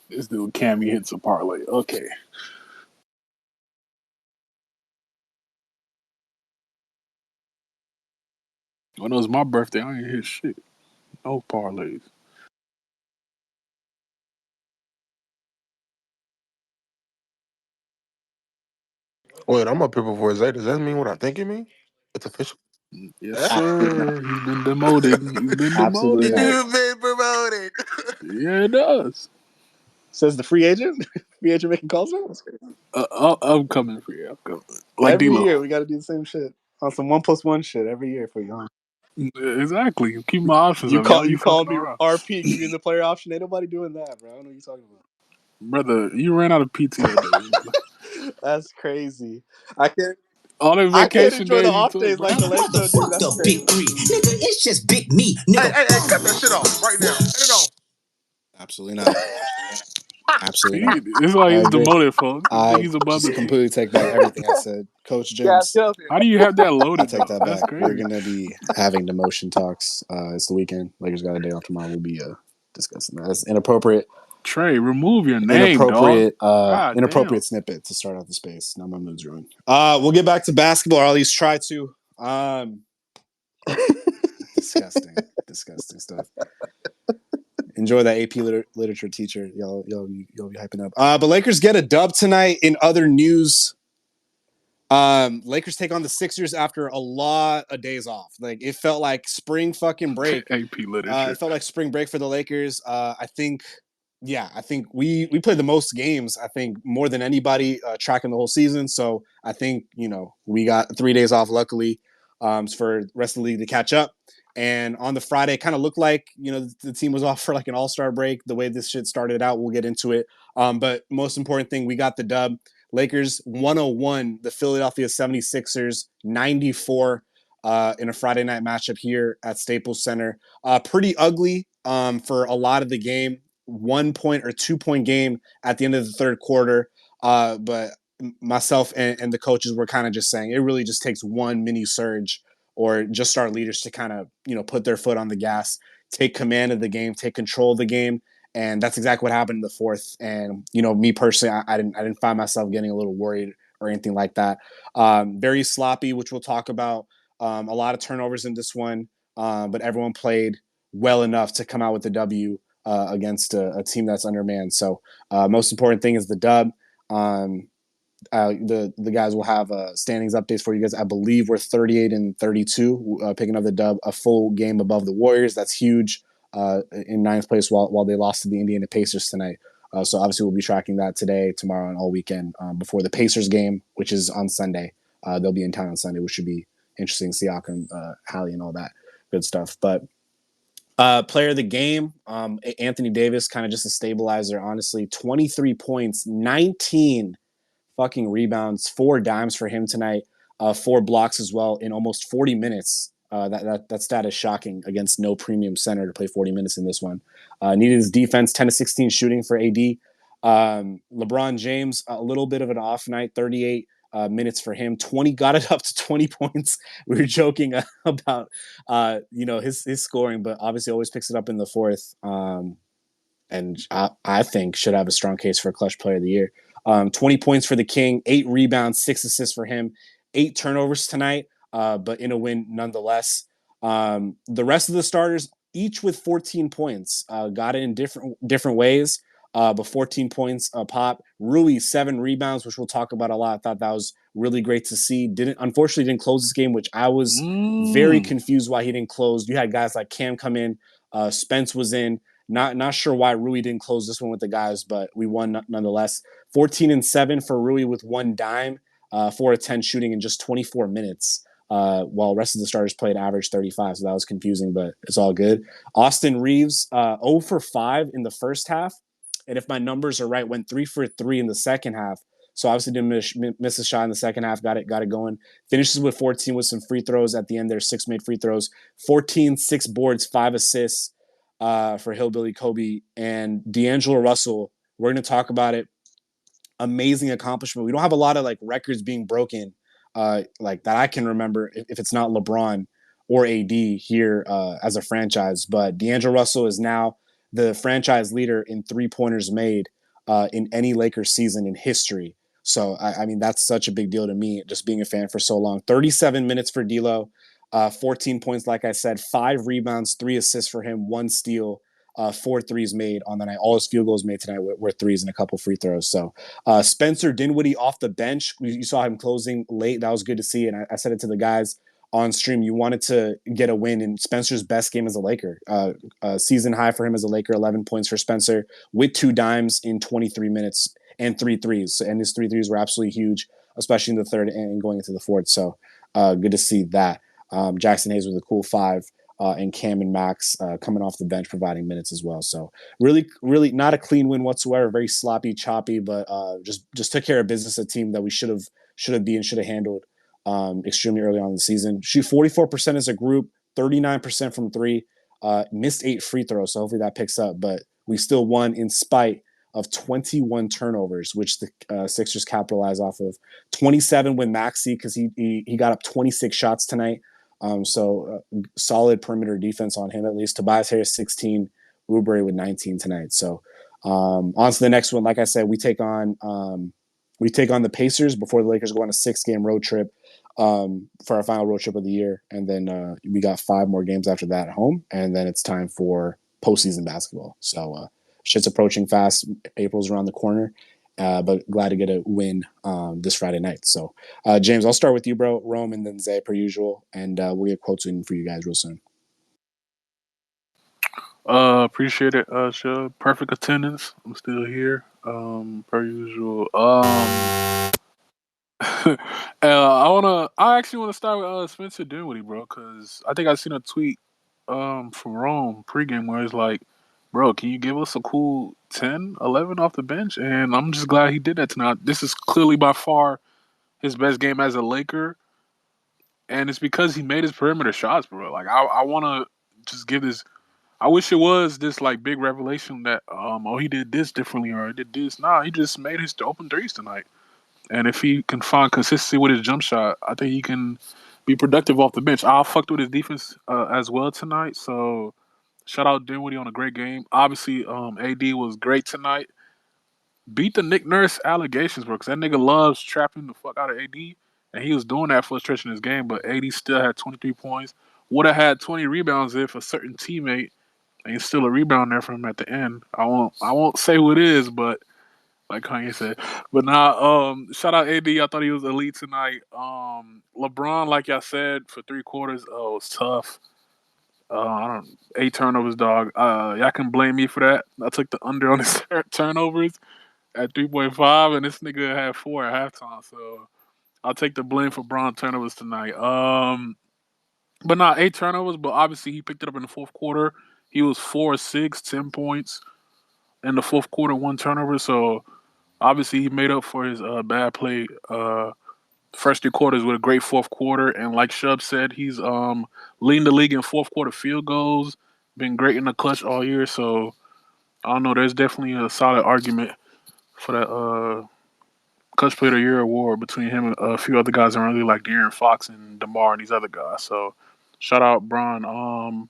This dude Cammy hits a parlay. Okay. When it was my birthday, I ain't hit shit. No parlays. Wait, I'm up here before Zay. Does that mean what I think it means? It's official. Yes, sir. He's been demoted. He's been Absolutely demoted. not. You've been promoted. Yeah, it does. Says the free agent. Free agent making calls now. That's great. I'm coming for you. I'm coming. Like Every D-Lo. year we got to do the same shit on some 1+1 shit every year for you. Huh? Exactly. Keep my options You up. Y'all call be you fucking called me around. RP, give me the player option. Ain't nobody doing that, bro. I don't know what you're talking about. Brother, you ran out of PTO days, brother. That's crazy. I can't. All the I can't vacation enjoy the days you off took, days bro. like the Lake Show do. That's The big crazy. three. Nigga, it's just big me. Hey, Nigga. hey, hey, cut that shit off right now. Cut it off. Absolutely not. Absolutely not. It's like I he's agree. demoted, folks. You think I he's above just the team. completely take back everything I said. Coach Yeah, James, get up here. How do you have that I loaded, take though? that That's back. We're crazy. gonna be having demotion talks. It's the weekend. Lakers got a day off tomorrow. We'll be discussing that. It's inappropriate, Trey, remove your name, dog. God damn. inappropriate snippet to start off the space. Now my mood's ruined. We'll get back to basketball, or at least try to. Disgusting, disgusting stuff. Enjoy that AP literature teacher. Y'all be hyping up. But Lakers get a dub tonight. In other news, Lakers take on the Sixers after a lot of days off. Like it felt like spring fucking break. AP literature. It felt like spring break for the Lakers. I think we played the most games. I think more than anybody tracking the whole season. So I think we got 3 days off. Luckily, for the rest of the league to catch up. And on the Friday, it kind of looked like the team was off for like an all-star break. The way this shit started out, we'll get into it. But most important thing, we got the dub. Lakers 101, the Philadelphia 76ers 94 in a Friday night matchup here at Staples Center. Pretty ugly for a lot of the game. 1 point or 2 point game at the end of the third quarter. But myself and the coaches were kind of just saying it really just takes one mini surge or just our leaders to kind of put their foot on the gas, take command of the game, take control of the game. And that's exactly what happened in the fourth. And me personally, I didn't find myself getting a little worried or anything like that. Very sloppy, which we'll talk about. A lot of turnovers in this one, but everyone played well enough to come out with the W against a team that's undermanned. So most important thing is the dub. The guys will have standings updates for you guys. I believe we're 38 and 32, picking up the dub, a full game above the Warriors. That's huge. In ninth place while they lost to the Indiana Pacers tonight. So obviously we'll be tracking that today, tomorrow, and all weekend before the Pacers game, which is on Sunday. They'll be in town on Sunday, which should be interesting. Siakam, Hallie, and all that good stuff. But player of the game, Anthony Davis, kind of just a stabilizer. Honestly, 23 points, 19 fucking rebounds, 4 dimes for him tonight, 4 blocks as well in almost 40 minutes. That stat is shocking against no premium center to play 40 minutes in this one. Needed his defense, 10 to 16 shooting for AD. LeBron James, a little bit of an off night, 38 minutes for him. 20 got it up to 20 points. We were joking about his scoring, but obviously always picks it up in the fourth. And I think should have a strong case for clutch player of the year. 20 points for the King, 8 rebounds, 6 assists for him, 8 turnovers tonight, but in a win nonetheless. The rest of the starters, each with 14 points, got it in different ways, but 14 points a pop. Rui, 7 rebounds, which we'll talk about a lot. I thought that was really great to see. Unfortunately didn't close this game, which I was very confused why he didn't close. You had guys like Cam come in, Spence was in. Not sure why Rui didn't close this one with the guys, but we won nonetheless. 14 and 7 for Rui with 1 dime, 4 of 10 shooting in just 24 minutes, while the rest of the starters played average 35. So that was confusing, but it's all good. Austin Reeves, 0 for 5 in the first half. And if my numbers are right, went 3 for 3 in the second half. So obviously didn't miss a shot in the second half. Got it going. Finishes with 14 with some free throws at the end there. 6 made free throws. 14, 6 boards, 5 assists. For Hillbilly Kobe and D'Angelo Russell. We're going to talk about it. Amazing accomplishment. We don't have a lot of like records being broken like that I can remember if it's not LeBron or AD here as a franchise. But D'Angelo Russell is now the franchise leader in 3-pointers made in any Lakers season in history. So, I mean, that's such a big deal to me, just being a fan for so long. 37 minutes for D'Lo, 14 points, like I said, 5 rebounds, 3 assists for him, 1 steal, 4 threes made on the night. All his field goals made tonight were threes and a couple free throws. So Spencer Dinwiddie off the bench. You saw him closing late. That was good to see. And I said it to the guys on stream. You wanted to get a win in Spencer's best game as a Laker. Season high for him as a Laker, 11 points for Spencer with 2 dimes in 23 minutes and 3 threes. And his 3 threes were absolutely huge, especially in the third and going into the fourth. So good to see that. Jackson Hayes with a cool 5. And Cam and Max coming off the bench providing minutes as well. So really, really not a clean win whatsoever. Very sloppy, choppy, but just took care of business. A team that we should have handled extremely early on in the season. Shoot 44% as a group, 39% from 3. Missed 8 free throws, so hopefully that picks up. But we still won in spite of 21 turnovers, which the Sixers capitalized off of. 27 with Maxey because he got up 26 shots tonight. So solid perimeter defense on him at least. Tobias Harris 16, Oubre with 19 tonight. So on to the next one. Like I said, we take on the Pacers before the Lakers go on a 6-game road trip for our final road trip of the year, and then we got 5 more games after that at home, and then it's time for postseason basketball. So shit's approaching fast. April's around the corner. But glad to get a win this Friday night. So, James, I'll start with you, bro. Rome, and then Zay, per usual. And we'll get quotes in for you guys real soon. Appreciate it. Sure. Perfect attendance. I'm still here. Per usual. I actually wanna start with Spencer Dinwiddie, bro, because I think I seen a tweet from Rome pregame where it's like, bro, can you give us a cool 10, 11 off the bench? And I'm just glad he did that tonight. This is clearly by far his best game as a Laker, and it's because he made his perimeter shots, bro. Like I want to just give this. I wish it was this like big revelation that he did this differently or he did this. Nah, he just made his open threes tonight. And if he can find consistency with his jump shot, I think he can be productive off the bench. I fucked with his defense as well tonight. So shout out Dinwiddie on a great game. Obviously, AD was great tonight. Beat the Nick Nurse allegations, bro, because that nigga loves trapping the fuck out of AD. And he was doing that for a stretch in his game, but AD still had 23 points. Would have had 20 rebounds if a certain teammate ain't still a rebound there for him at the end. I won't say who it is, but like Kanye said. But now, shout out AD. I thought he was elite tonight. LeBron, like I said, for 3 quarters, it was tough. 8 turnovers, dog. Y'all can blame me for that. I took the under on his turnovers at 3.5, and this nigga had 4 at halftime. So I'll take the blame for Bron turnovers tonight. But not 8 turnovers, but obviously he picked it up in the fourth quarter. He was 4-6, 10 points in the fourth quarter, 1 turnover. So obviously he made up for his bad play first 3 quarters with a great fourth quarter. And like Shub said, he's leading the league in fourth quarter field goals. Been great in the clutch all year. So I don't know. There's definitely a solid argument for that Clutch Player of the Year award between him and a few other guys around really like De'Aaron Fox and DeMar and these other guys. So shout out Bron.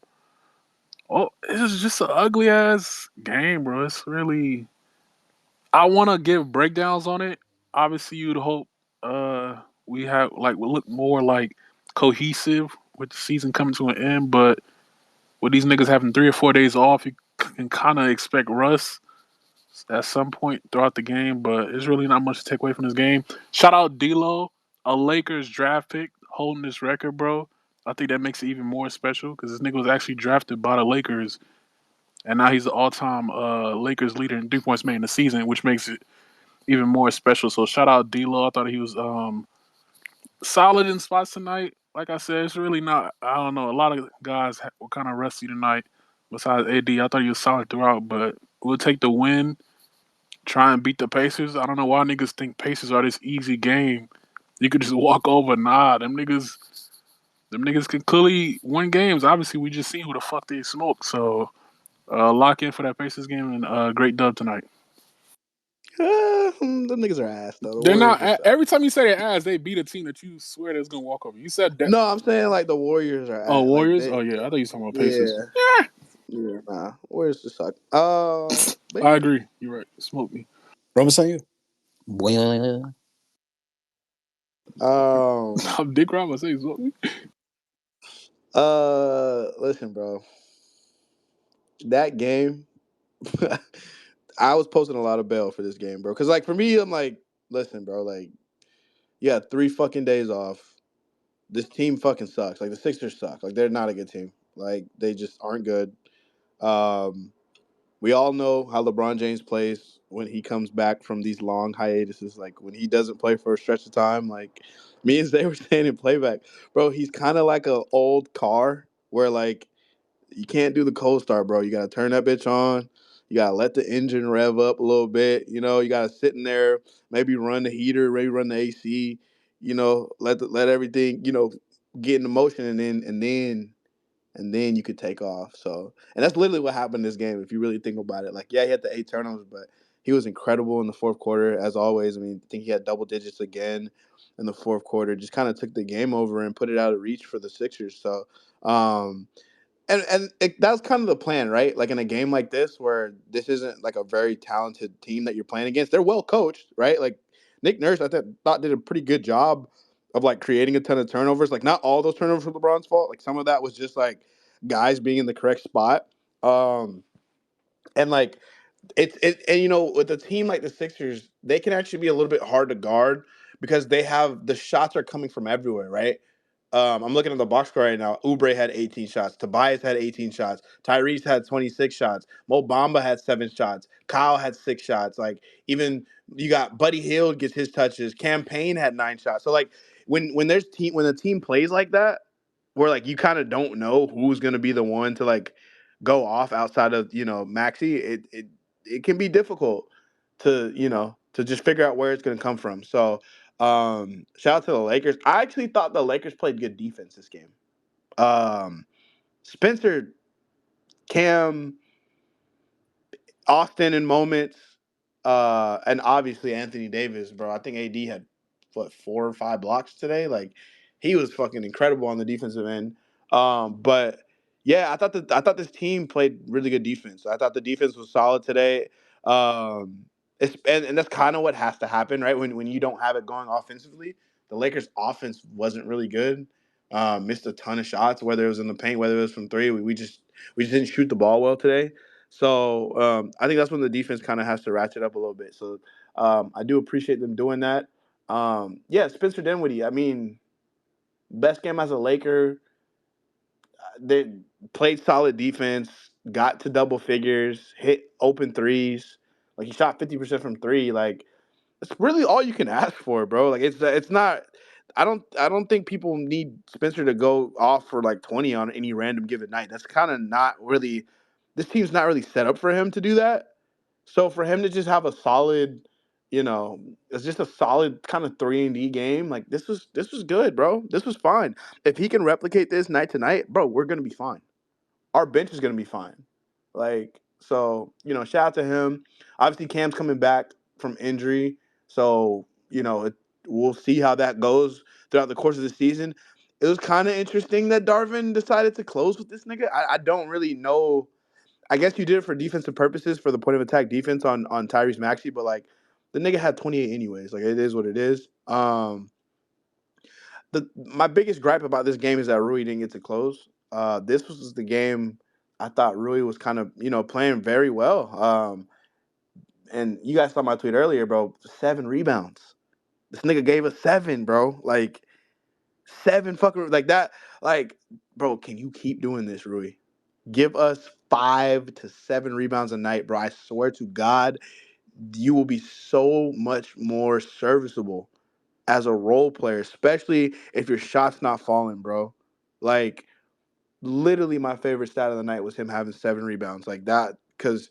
This is just an ugly ass game, bro. It's really. I want to give breakdowns on it. Obviously, you'd hope we look more like cohesive with the season coming to an end. But with these niggas having 3 or 4 days off, you can kind of expect rust at some point throughout the game. But there's really not much to take away from this game. Shout out D'Lo, a Lakers draft pick, holding this record, bro. I think that makes it even more special because this nigga was actually drafted by the Lakers, and now he's the all-time Lakers leader in 3 points made in the season, which makes it even more special. So shout out D'Lo. I thought he was solid in spots tonight. Like I said, it's really not. I don't know. A lot of guys were kind of rusty tonight. Besides AD, I thought he was solid throughout. But we'll take the win. Try and beat the Pacers. I don't know why niggas think Pacers are this easy game. You could just walk over. Nah, them niggas can clearly win games. Obviously, we just seen who the fuck they smoke. So lock in for that Pacers game and great dub tonight. Them niggas are ass though. They're not. Every time you say they're ass, they beat a team that you swear that's gonna walk over. You said that. No, I'm saying like the Warriors are ass. Oh, Warriors. Like Oh yeah, I thought you were talking about Pacers. Yeah. Yeah, nah. Where's the suck? But I agree. You're right. Smoke me. Romas on you. I'm Dick Rama say smoke me. listen, bro. That game, I was posting a lot of bail for this game, bro. Cause like for me, I'm like, listen, bro, like, yeah, 3 fucking days off. This team fucking sucks. Like the Sixers suck. Like they're not a good team. Like they just aren't good. Um, we all know how LeBron James plays when he comes back from these long hiatuses. Like when he doesn't play for a stretch of time. Like me and Zay were saying in playback, bro. He's kind of like an old car where like you can't do the cold start, bro. You gotta turn that bitch on. You gotta let the engine rev up a little bit. You know, you gotta sit in there, maybe run the heater, maybe run the AC. You know, let everything get into motion, and then you could take off. So, and that's literally what happened in this game. If you really think about it, like yeah, he had the 8 turnovers, but he was incredible in the fourth quarter as always. I mean, I think he had double digits again in the fourth quarter. Just kind of took the game over and put it out of reach for the Sixers. So. That was kind of the plan, right? Like in a game like this, where this isn't like a very talented team that you're playing against. They're well coached, right? Like Nick Nurse, thought did a pretty good job of like creating a ton of turnovers. Like not all those turnovers were LeBron's fault. Like some of that was just like guys being in the correct spot. And like and with a team like the Sixers, they can actually be a little bit hard to guard because they have the shots are coming from everywhere, right? I'm looking at the box score right now. Oubre had 18 shots. Tobias had 18 shots. Tyrese had 26 shots. Mo Bamba had 7 shots. Kyle had 6 shots. Like even you got Buddy Hield gets his touches. Campaign had 9 shots. So like when the team plays like that, where like you kind of don't know who's gonna be the one to like go off outside of Maxi, it can be difficult to just figure out where it's gonna come from. So shout out to the Lakers. I actually thought the Lakers played good defense this game. Spencer, Cam, Austin in moments, and obviously Anthony Davis, bro. I think AD had 4 or 5 blocks today. Like he was fucking incredible on the defensive end. But yeah, I thought this team played really good defense. I thought the defense was solid today. And that's kind of what has to happen, right? When you don't have it going offensively, the Lakers' offense wasn't really good. Missed a ton of shots, whether it was in the paint, whether it was from three. We just didn't shoot the ball well today. So I think that's when the defense kind of has to ratchet up a little bit. So I do appreciate them doing that. Yeah, Spencer Dinwiddie. I mean, best game as a Laker. They played solid defense, got to double figures, hit open threes. Like he shot 50% from three. Like it's really all you can ask for, bro. Like it's not. I don't think people need Spencer to go off for like 20 on any random given night. That's kind of not really. This team's not really set up for him to do that. So for him to just have a solid, it's just a solid kind of 3-and-D game. Like this was good, bro. This was fine. If he can replicate this night to night, bro, we're gonna be fine. Our bench is gonna be fine. Like so, shout out to him. Obviously, Cam's coming back from injury, so we'll see how that goes throughout the course of the season. It was kind of interesting that Darvin decided to close with this nigga. I don't really know. I guess you did it for defensive purposes for the point of attack defense on Tyrese Maxey, but like the nigga had 28 anyways. Like it is what it is. My biggest gripe about this game is that Rui didn't get to close. This was the game I thought Rui was kind of playing very well. And you guys saw my tweet earlier, bro. 7 rebounds. This nigga gave us 7, bro. Like 7 fucking like that. Like, bro, can you keep doing this, Rui? Give us 5 to 7 rebounds a night, bro. I swear to God, you will be so much more serviceable as a role player, especially if your shot's not falling, bro. Like, literally, my favorite stat of the night was him having 7 rebounds, like that, because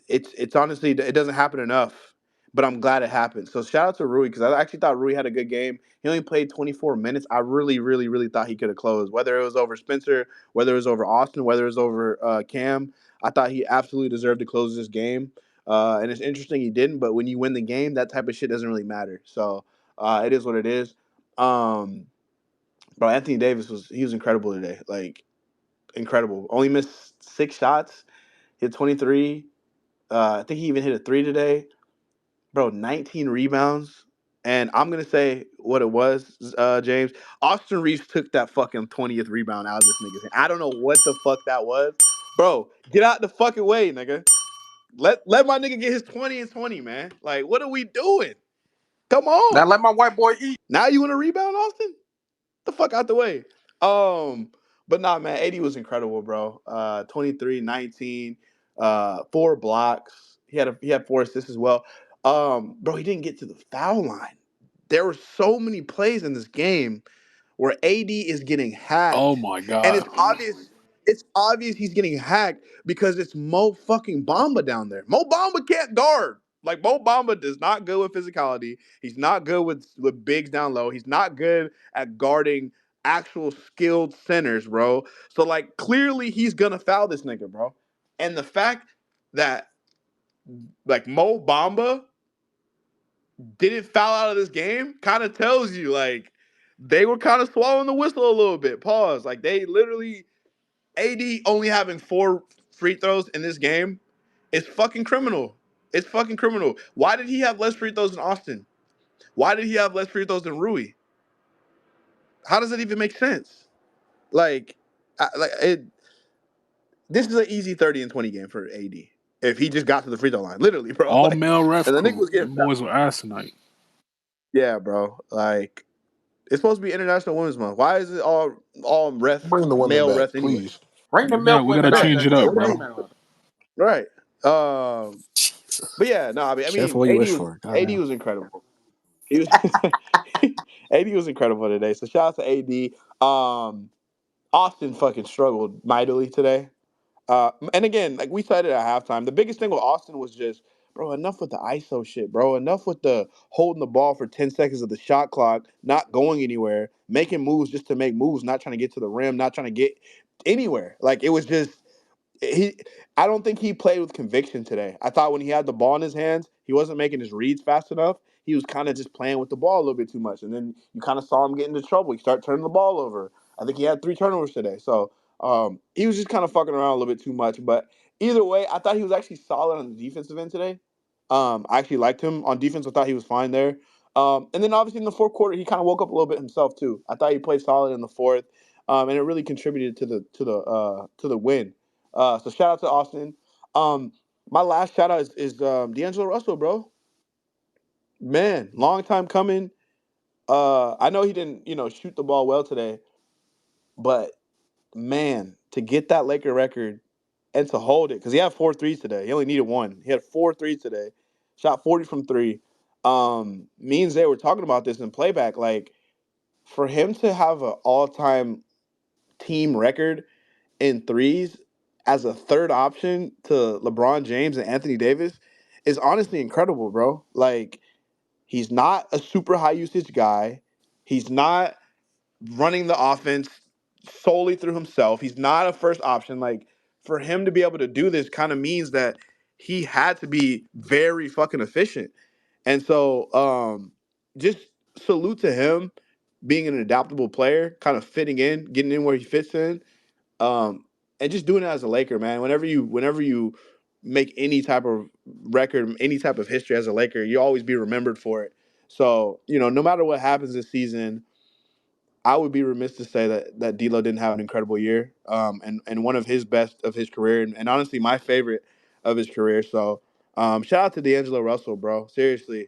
it's honestly it doesn't happen enough. But I'm glad it happened. So shout out to Rui because I actually thought Rui had a good game. He only played 24 minutes. I really, really, really thought he could have closed. Whether it was over Spencer, whether it was over Austin, whether it was over Cam, I thought he absolutely deserved to close this game. And it's interesting he didn't. But when you win the game, that type of shit doesn't really matter. So it is what it is. But Anthony Davis was incredible today. Like incredible. Only missed 6 shots, hit 23. I think he even hit a three today. Bro, 19 rebounds. And I'm gonna say what it was, James. Austin Reeves took that fucking 20th rebound out of this nigga's hand. I don't know what the fuck that was. Bro, get out the fucking way, nigga. Let my nigga get his 20 and 20, man. Like, what are we doing? Come Now on. let my white boy eat. Now you want to rebound, Austin? The fuck out the way. But nah, man, 80 was incredible, bro. 23, 19, 4 blocks. He had 4 assists as well. Bro, he didn't get to the foul line. There were so many plays in this game where AD is getting Oh hacked, my and god. it's obvious. It's obvious he's getting hacked because it's Mo fucking Bamba down there. Mo Bamba can't guard. Like Mo Bamba does not good with physicality. He's not good with bigs down low. He's not good at guarding actual skilled centers, bro. So like clearly he's gonna foul this nigga, bro. And the fact that like Mo Bamba didn't foul out of this game kind of tells you like they were kind of swallowing the whistle a little bit. Pause. Like they literally AD only having 4 free throws in this game is fucking criminal. It's fucking criminal. Why did he have less free throws than Austin? Why did he have less free throws than Rui? How does that even make sense? Like, this is an easy 30 and 20 game for AD if he just got to the free throw line. Literally, bro. All Like, male ref and the nigga crew. was getting Them fouled. boys were ass tonight. Yeah, bro. Like, it's supposed to be International Women's Month. Why is it all Bring the women male back, refs anyway? please. Bring the We milk gotta women back. change it up, What are bro. we- Right. But yeah, no, I mean, Careful what you AD wish was for. AD Goddamn. was incredible. He was AD was incredible today. So shout out to AD. Austin fucking struggled mightily today. And again, like we said it at halftime, the biggest thing with Austin was just, bro, enough with the ISO shit, bro. Enough with the holding the ball for 10 seconds of the shot clock, not going anywhere, making moves just to make moves, not trying to get to the rim, not trying to get anywhere. Like it was just he I don't think he played with conviction today. I thought when he had the ball in his hands, he wasn't making his reads fast enough. He was kind of just playing with the ball a little bit too much. And then you kind of saw him get into trouble. He started turning the ball over. I think he had 3 turnovers today. So he was just kind of fucking around a little bit too much. But either way, I thought he was actually solid on the defensive end today. I actually liked him on defense. I thought he was fine there. And then obviously in the fourth quarter, he kind of woke up a little bit himself too. I thought he played solid in the fourth, and it really contributed to the win. So shout out to Austin. My last shout out is D'Angelo Russell, bro. Man, long time coming. I know he didn't, shoot the ball well today, but man, to get that Laker record and to hold it, because he had 4 threes today. He only needed one. He had 4 threes today. Shot 40 from three. Me and Zay were talking about this in playback. Like, for him to have an all-time team record in threes as a third option to LeBron James and Anthony Davis is honestly incredible, bro. Like, he's not a super high usage guy. He's not running the offense solely through himself. He's not a first option. Like, for him to be able to do this kind of means that he had to be very fucking efficient. And so just salute to him being an adaptable player, kind of fitting in, getting in where he fits in, um, and just doing it as a Laker, man. Whenever you make any type of record, any type of history as a Laker, you always be remembered for it. So no matter what happens this season, I would be remiss to say that D'Lo didn't have an incredible year, and one of his best of his career, and honestly my favorite of his career. So shout out to D'Angelo Russell, bro. Seriously,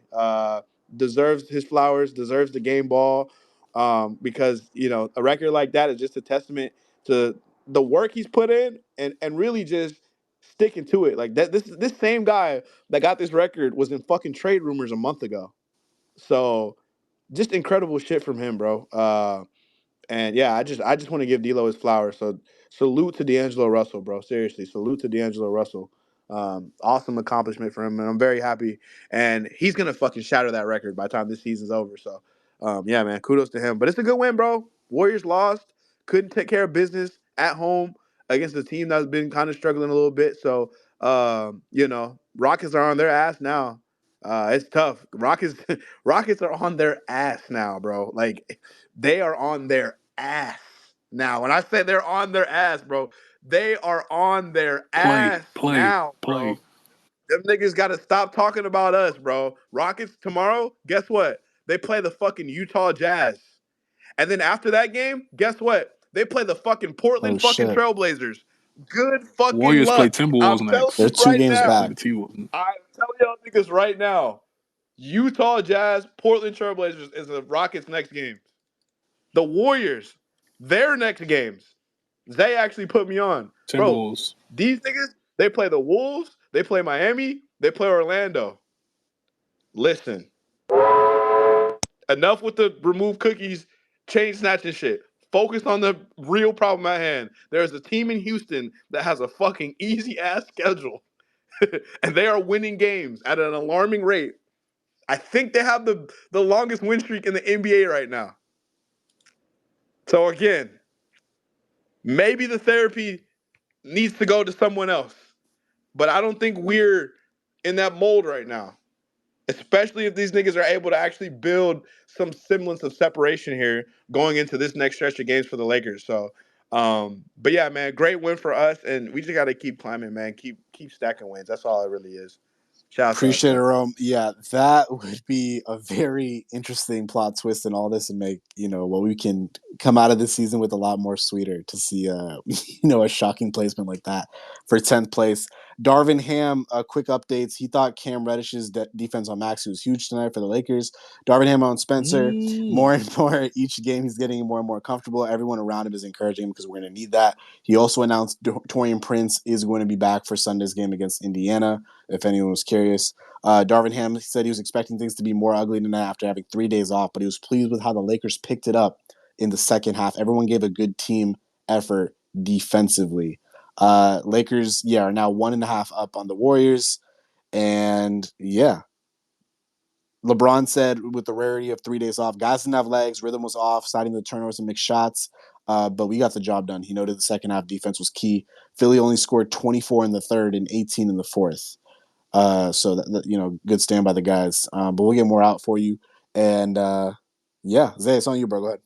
deserves his flowers, deserves the game ball, because a record like that is just a testament to the work he's put in, and really just sticking to it. Like that, this same guy that got this record was in fucking trade rumors a month ago. So just incredible shit from him, bro. And yeah, I just want to give D'Lo his flowers. So salute to D'Angelo Russell, bro. Seriously, salute to D'Angelo Russell. Awesome accomplishment for him, and I'm very happy. And he's gonna fucking shatter that record by the time this season's over. So yeah, man, kudos to him. But it's a good win, bro. Warriors lost, couldn't take care of business at home against a team that's been kind of struggling a little bit. So Rockets are on their ass now. It's tough. Rockets are on their ass now, bro. Like they are on their ass. now. When I say they're on their ass, bro, they are on their Play, ass play, now, bro. play. Them niggas got to stop talking about us, bro. Rockets tomorrow, guess what? They play the fucking Utah Jazz. And then after that game, guess what? They play the fucking Oh Portland fucking shit, Trailblazers. Good fucking Warriors play luck. Timberwolves I'm telling they're you next. 2 right games They now. play the back. T-Wolves. I'm telling y'all niggas right now. Utah Jazz, Portland Trailblazers is the Rockets' next game. The Warriors, their next games. They actually put me on. Bro, Timberwolves. these niggas, they play the Wolves, they play Miami, they play Orlando. Listen, enough with the remove cookies, chain snatching shit. Focus on the real problem at hand. There's a team in Houston that has a fucking easy ass schedule, and they are winning games at an alarming rate. I think they have the longest win streak in the NBA right now. So again, maybe the therapy needs to go to someone else, but I don't think we're in that mold right now. Especially if these niggas are able to actually build some semblance of separation here going into this next stretch of games for the Lakers. So, but yeah, man, great win for us, and we just got to keep climbing, man. Keep stacking wins. That's all it really is. Shout out to us, Appreciate it, though. Rome. Yeah, that would be a very interesting plot twist in all this, and make what we can come out of this season with a lot more sweeter to see a shocking placement like that for 10th place. Darvin Ham, quick updates. He thought Cam Reddish's defense on Max was huge tonight for the Lakers. Darvin Ham on Spencer. More and more each game, he's getting more and more comfortable. Everyone around him is encouraging him because we're going to need that. He also announced Torian Prince is going to be back for Sunday's game against Indiana, if anyone was curious. Darvin Ham said he was expecting things to be more ugly tonight after having 3 days off, but he was pleased with how the Lakers picked it up in the second half. Everyone gave a good team effort defensively. Lakers, are now 1.5 up on the Warriors. And LeBron said with the rarity of 3 days off, guys didn't have legs, rhythm was off, citing the turnovers and mixed shots. But we got the job done. He noted the second half defense was key. Philly only scored 24 in the third and 18 in the fourth. So that good stand by the guys. But we'll get more out for you. And Zay, it's on you, bro. Go ahead.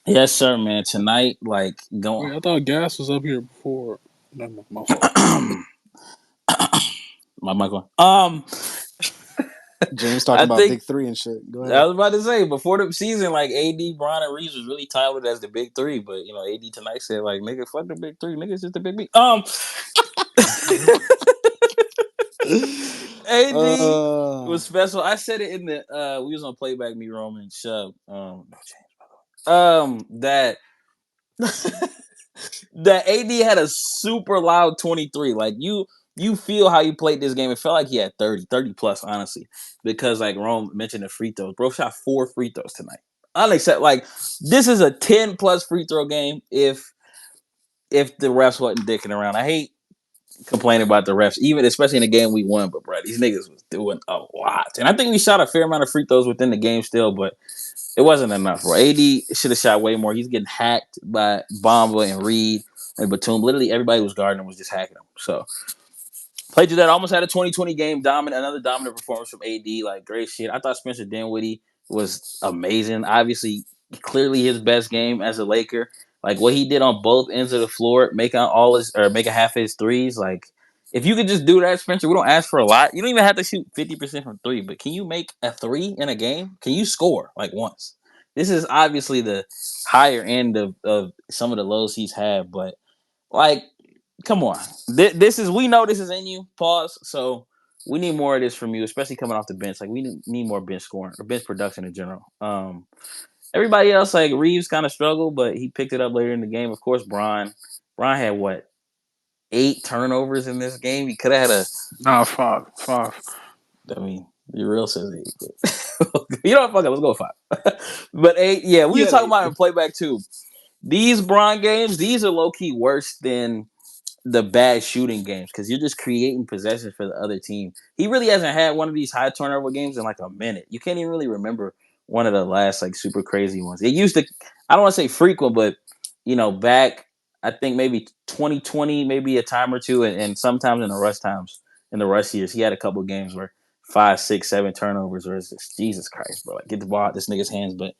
Yes, sir, man. Tonight, Wait, I thought Gas was up here before. No, my fault. my mic on. James talking about big three and shit. Go ahead. I was about to say before the season, like AD, Bron, and Reeves was really touted as the big three, but AD tonight said like, "Nigga, fuck the big three, nigga, it's just the big B." AD was special. I said it in the we was on playback, me, Roman, Shove. No change, by the way. That AD had a super loud 23. Like you feel how he played this game. It felt like he had 30 plus, honestly. Because like Rome mentioned the free throws. Bro shot 4 free throws tonight. Unacceptable. Like this is a 10 plus free throw game if the refs wasn't dicking around. I hate complaining about the refs, even especially in the game we won, but bro, these niggas was doing a lot. And I think we shot a fair amount of free throws within the game still, but it wasn't enough, bro. AD should have shot way more. He's getting hacked by Bamba and Reed and Batum. Literally everybody who was guarding him was just hacking him. So played you that. Almost had a 2020 game. Another dominant performance from AD. Like great shit. I thought Spencer Dinwiddie was amazing. Obviously, clearly his best game as a Laker. Like what he did on both ends of the floor, making half his threes. Like if you could just do that, Spencer, we don't ask for a lot. You don't even have to shoot 50% from three, but can you make a three in a game? Can you score like once? This is obviously the higher end of some of the lows he's had, but like, come on. We know this is in you. Pause. So we need more of this from you, especially coming off the bench. Like we need more bench scoring or bench production in general. Everybody else, like Reeves, kind of struggled, but he picked it up later in the game. Of course, Bron had what 8 turnovers in this game. He could have had Nah, five. I mean, your real says 8. But you know what? Fuck it. Let's go 5. But 8. Yeah, we were talking about it in playback too. These Bron games, these are low key worse than the bad shooting games because you're just creating possessions for the other team. He really hasn't had one of these high turnover games in like a minute. You can't even really remember one of the last like super crazy ones. It used to, I don't want to say frequent, but back I think maybe 2020, maybe a time or two, and sometimes in the rush years, he had a couple games where 5, 6, 7 turnovers, or it's just Jesus Christ, bro. Like get the ball out this nigga's hands, but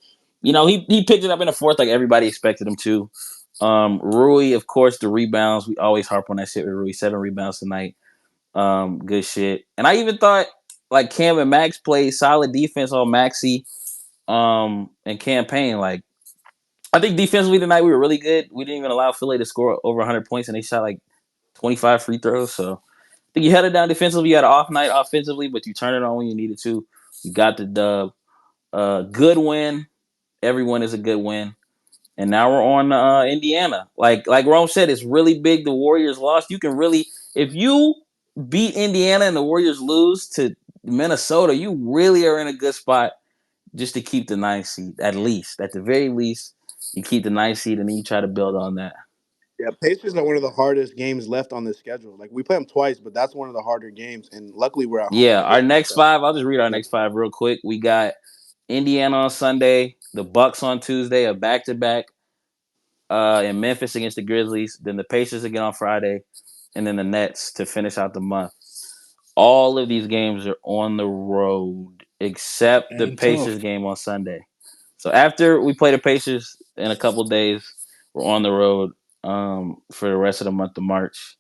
he picked it up in the fourth like everybody expected him to. Rui, of course, the rebounds. We always harp on that shit with Rui. 7 rebounds tonight. Good shit. And I even thought like Cam and Max played solid defense on Maxi and campaign. Like I think defensively tonight we were really good. We didn't even allow Philly to score over 100 points, and they shot like 25 free throws. So I think you held it down defensively. You had an off night offensively, but you turned it on when you needed to. You got the dub. Good win. Every win is a good win. And now we're on Indiana. Like Rome said, it's really big. The Warriors lost. You can really, if you beat Indiana and the Warriors lose to Minnesota, you really are in a good spot just to keep the 9th seed, at least. At the very least, you keep the 9th seed and then you try to build on that. Yeah, Pacers are one of the hardest games left on this schedule. Like we play them twice, but that's one of the harder games. And luckily, we're at home Yeah, our again. next So, 5, I'll just read our yeah. next 5 real quick. We got Indiana on Sunday, the Bucks on Tuesday, a back-to-back in Memphis against the Grizzlies, then the Pacers again on Friday, and then the Nets to finish out the month. All of these games are on the road except the And Pacers tough. game on Sunday. So after we play the Pacers in a couple days, we're on the road for the rest of the month of March.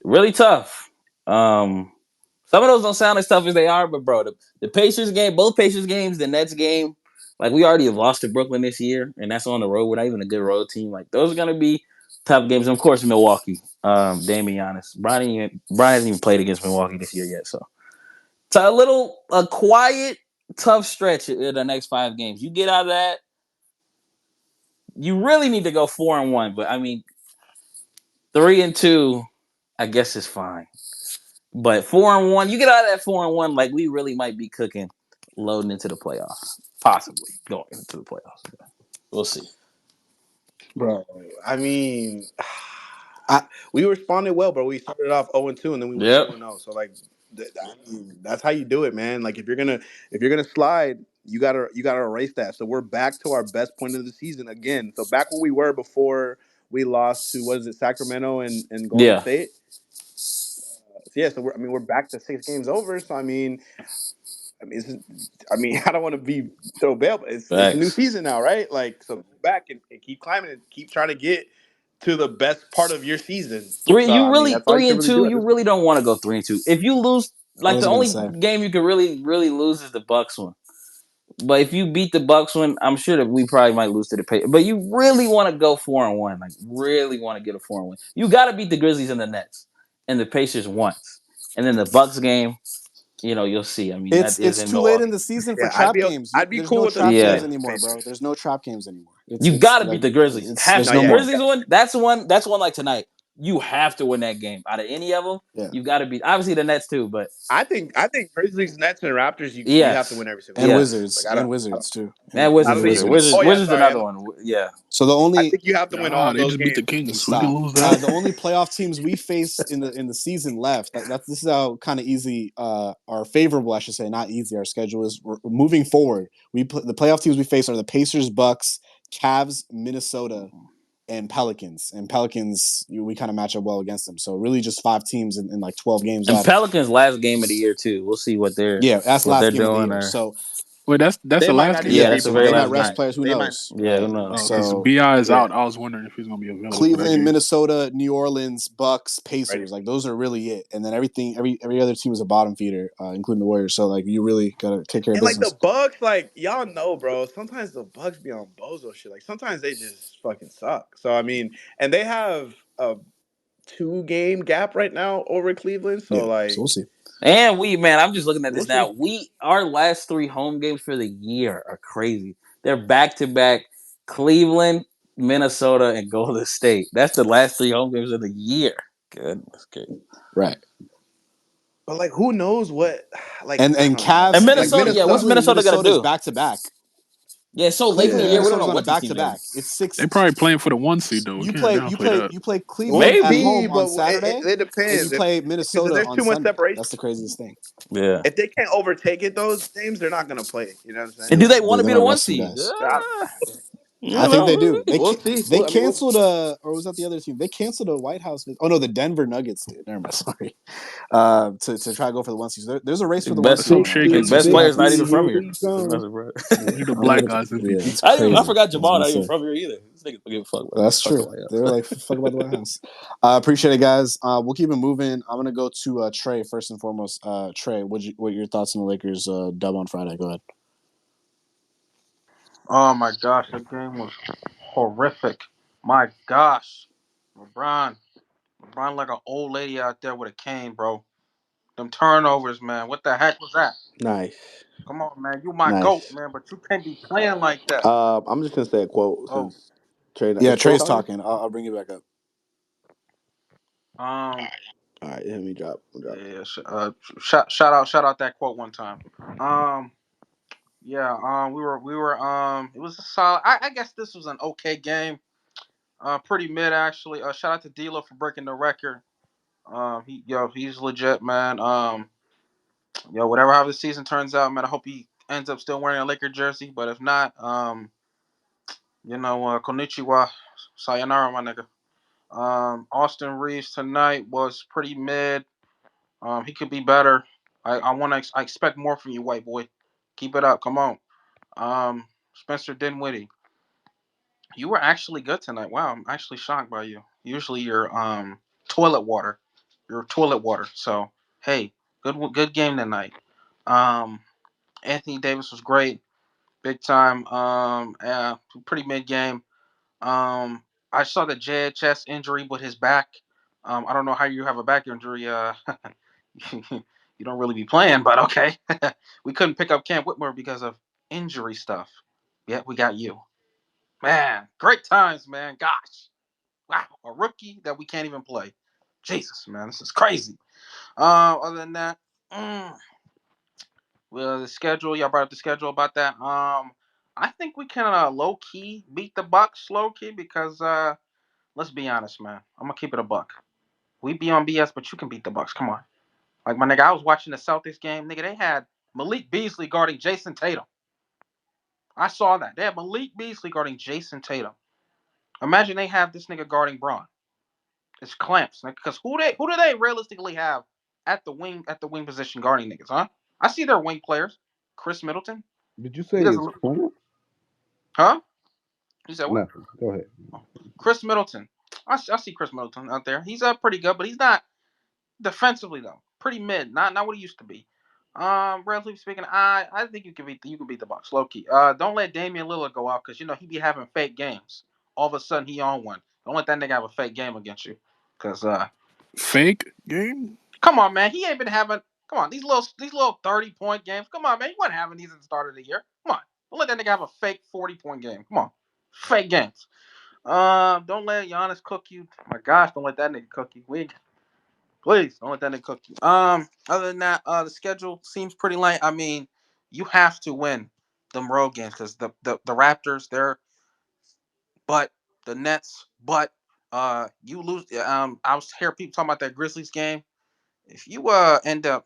Really tough. Some of those don't sound as tough as they are, but bro, the Pacers game, both Pacers games, the Nets game, like we already have lost to Brooklyn this year, and that's on the road. We're not even a good road team. Like those are gonna be tough games. And of course, Milwaukee. Damian Giannis. Brian hasn't even played against Milwaukee this year yet, so it's a quiet, tough stretch in the next 5 games. You get out of that, you really need to go 4-1. But I mean, 3-2, I guess is fine. But 4-1, you get out of that 4-1, like we really might be cooking, loading into the playoffs, possibly going into the playoffs. We'll see, Bro, I mean, we responded well, bro. We started off 0-2, and then we went Yep. 2-0. So like, I mean, that's how you do it, man. Like if you're gonna slide, you gotta erase that. So we're back to our best point of the season again. So back where we were before we lost to Sacramento and Golden Yeah. State. So yeah, so we're back to 6 games over. So I mean, I don't want to be so bad, but it's a new Facts. season now, right? Like, so go back and keep climbing and keep trying to get to the best part of your season. So I mean, that's all you Three can and really two. do at You this point. really don't want to go 3-2. If you lose, I like was the gonna only say. game you could really lose is the Bucks one. But if you beat the Bucks one, I'm sure that we probably might lose to the Pacers. But you really want to go 4-1, like really want to get a 4-1. You got to beat the Grizzlies and the Nets and the Pacers once, and then the Bucks game. You'll see. I mean, that is It's in too late in Milwaukee. the season for Yeah, trap games. I'd be There's cool no with a trap sweep games Yeah, of the anymore, bro. Pacers. There's no trap games anymore. you It's got to beat like the Grizzlies. Have there's No, to. no yeah, more. Grizzlies one. That's one. That's one like tonight. You have to win that game. Out of any of them, Yeah. you got to beat. Obviously the Nets too, but I think Grizzlies, Nets, and Raptors. You have to yes, win every single And time. yes. Wizards Like and I don't, Wizards too. And I Wizards don't And think for you sure. can. Wizards. Oh yeah, Wizards sorry. another one. Yeah. So the I only think you have to win all Nah, of they those just beat the games. Kings. We can stop. lose that. The only playoff teams we face in the season left. This is how kind of easy or favorable, I should say, not easy. Our schedule is. We're moving forward. The playoff teams we face are the Pacers, Bucks, Cavs, Minnesota, and Pelicans. And Pelicans, we kind of match up well against them. So really, just 5 teams in like 12 games And left. Pelicans last game of the year too. We'll see what they're That's last game of the doing. year. Or So Wait, that's They the might last not game. even yeah, be that's the very they playing might last rest night. tonight. players. Who They might. knows? Yeah, who Right. knows? Oh, because So Bi is Yeah. out. I was wondering if he's gonna be available for that Cleveland, game. Minnesota, New Orleans, Bucks, Right. Pacers, like those are really it. And then every other team is a bottom feeder, including the Warriors. So like you really gotta take care of And like the business. Bucks, like y'all know, bro. Sometimes the Bucks be on bozo shit. Like sometimes they just fucking suck. So I mean, and they have a 2-game gap right now over Cleveland. So Yeah. So like, we'll see. And I'm just looking at we'll this now. see. Our last 3 home games for the year are crazy. They're back to back Cleveland, Minnesota, and Golden State. That's the last 3 home games of the year. Goodness gracious. Right. But like, who knows what? Like, And I don't know. Cavs And Like Minnesota, yeah, what's Cleveland and Minnesota gonna Minnesota's do? back to back. Yeah, so late in Cleveland the and year, we don't Minnesota's know on a what these back to teams back. are. It's 6. They probably playing for the 1 seed though. We You can't play downplay that. you play Cleveland at Maybe. home on but Saturday, it and you depends. play Because Minnesota there's on too much Sunday. separation. That's the craziest thing. Yeah. If they can't overtake it, those games, they're not gonna play. You know what I'm saying? And do they Like, want to They're be the not 1 resting seed? guys. I- I think they do. We'll see. They I mean, canceled or was that the other team? They canceled a White House. Oh no, the Denver Nuggets did. Never mind. Sorry. To try to go for the one seed. There's a race for the one Best That's seed some right now. shade his getting best Kansas. player is smoke. not even Rockets. from Here here. we That's go. impressive, bro. We the I don't black know guys yeah, MVP. it's I crazy. forgot I was Jamal gonna not even say. from here either. This nigga don't give a fuck about That's fucking true. White House. They were like, fuck about the White House. Appreciate it, guys. We'll keep it moving. I'm gonna go to Trey first and foremost. Trey, what are your thoughts on the Lakers dub on Friday? Go ahead. Oh my gosh, that game was horrific. My gosh, LeBron, LeBron like an old lady out there with a cane, bro. Them turnovers, man. What the heck was that? nice. Come on, man. You my goat, Nice. man, but you can't be playing like that. I'm just gonna say a quote Oh, since Trey. Yeah, Is Trey Trey's talking? talking. I'll bring you back up. um, All right, let me drop. yeah. Shout out that quote one time. Um, yeah. We were. It was a solid. I guess this was an okay game. Pretty mid actually. Shout out to D'Lo for breaking the record. He's legit, man. Whatever how the season turns out, man. I hope he ends up still wearing a Laker jersey. But if not, konnichiwa, sayonara, my nigga. Austin Reeves tonight was pretty mid. He could be better. I expect more from you, white boy. Keep it up. Come on. Spencer Dinwiddie, you were actually good tonight. Wow, I'm actually shocked by you. Usually you're toilet water. You're toilet water. So hey, good game tonight. Um, Anthony Davis was great, big time. Pretty mid game. I saw the JHS injury with his back. I don't know how you have a back injury. You don't really be playing, but okay. We couldn't pick up Cam Whitmore because of injury stuff. Yet we got you, man. Great times, man. Gosh, wow, a rookie that we can't even play. Jesus, man, this is crazy. Other than that, well, the schedule. Y'all brought up the schedule about that. I think we can low key beat the Bucks, low key, because let's be honest, man. I'm gonna keep it a buck. We be on BS, but you can beat the Bucks. Come on, like my nigga. I was watching the Celtics game, nigga. They had Malik Beasley guarding Jason Tatum. I saw that. They had Malik Beasley guarding Jason Tatum. Imagine they have this nigga guarding Braun. It's clamps, because who do they realistically have at the wing position guarding niggas, huh? I see their wing players. Chris Middleton. Did you He say doesn't it's look, fun? huh? You said what? Nothing. Go ahead. Chris Middleton. I see Chris Middleton out there. He's pretty good, but he's not defensively though. Pretty mid. Not what he used to be. Relatively speaking, I think you can beat the Bucks. Low key. Don't let Damian Lillard go out because he be having fake games. All of a sudden he on one. Don't let that nigga have a fake game against you. Cause Fake game? come on, man, he ain't been having. Come on, these little 30-point games. Come on, man, he wasn't having these at the start of the year. Come on, don't let that nigga have a fake 40-point game. Come on, fake games. Don't let Giannis cook you. My gosh, don't let that nigga cook you. Please don't let that nigga cook you. Other than that, the schedule seems pretty light. I mean, you have to win them road games because the Raptors, but the Nets, but you lose. I was hearing people talking about that Grizzlies game. If you end up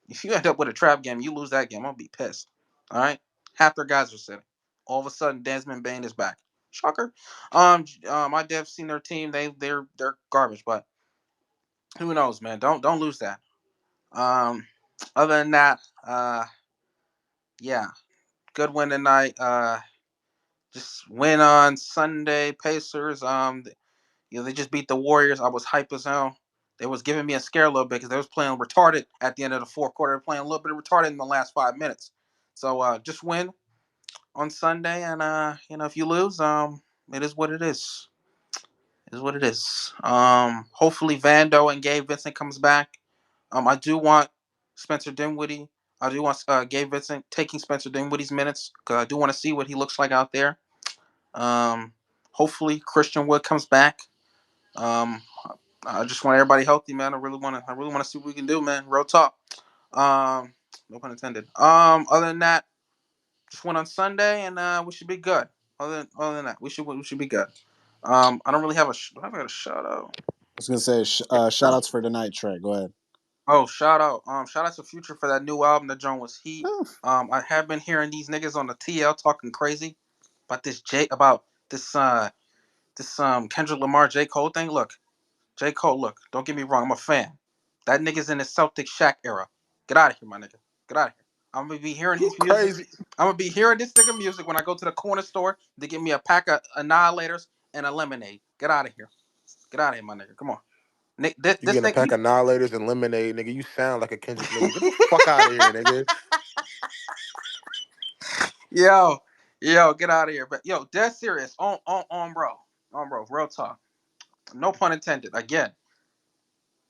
if you end up with a trap game, you lose that game, I'll be pissed. All right, half their guys are sitting. All of a sudden, Desmond Bain is back. Shocker. My devs seen their team. They're garbage, but who knows, man? Don't lose that. Um, other than that, yeah, good win tonight. Just win on Sunday. Pacers. They just beat the Warriors. I was hype as hell. They was giving me a scare a little bit because they was playing retarded at the end of the fourth quarter. They were playing a little bit of retarded in the last 5 minutes. So just win on Sunday, and if you lose, it is what it is. It is what it is. Hopefully Vando and Gabe Vincent comes back. I do want Spencer Dinwiddie. I do want Gabe Vincent taking Spencer Dinwiddie's minutes because I do want to see what he looks like out there. Hopefully Christian Wood comes back. Um, I just want everybody healthy, man. I really want to see what we can do, man. Real talk. No pun intended. Other than that, just went on Sunday, and we should be good. Other than that, we should be good. I don't really have do I have a shout out? I was gonna say shout outs for tonight, Trey. Go ahead. Oh, shout out. Shout out to Future for that new album. That John was heat. I have been hearing these niggas on the TL talking crazy Kendrick Lamar J. Cole thing. Look, J. Cole, look, don't get me wrong, I'm a fan. That nigga's in the Celtic Shaq era. Get out of here, my nigga. Get out of here. I'm gonna be hearing You his music. crazy? I'm gonna be hearing this nigga music when I go to the corner store to get me a pack of Annihilators and a lemonade. Get out of here. Get out of here, my nigga. Come on. Nick, this You getting a nigga. pack of Annihilators and lemonade, nigga? You sound like a Kendrick nigga. Get the fuck out of here, nigga. Yo, get out of here. But yo, dead serious. On bro. Real talk. No pun intended. Again.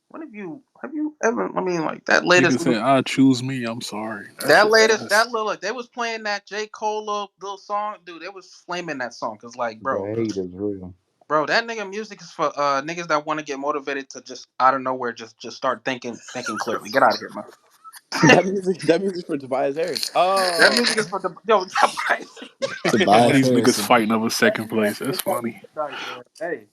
When have you ever? I mean, like that Nigga latest, said, "I choose me." I'm sorry. that little, like, they was playing that J. Cole little song, dude. They was flaming that song because, like, The hate is real. bro, that nigga music is for niggas that want to get motivated to just out of nowhere just start thinking clearly. Get out of here, man. that music for Tobias Harris. That music is for the yo. All Tobias these Harris. niggas fighting over second place. That's funny. Man. Hey,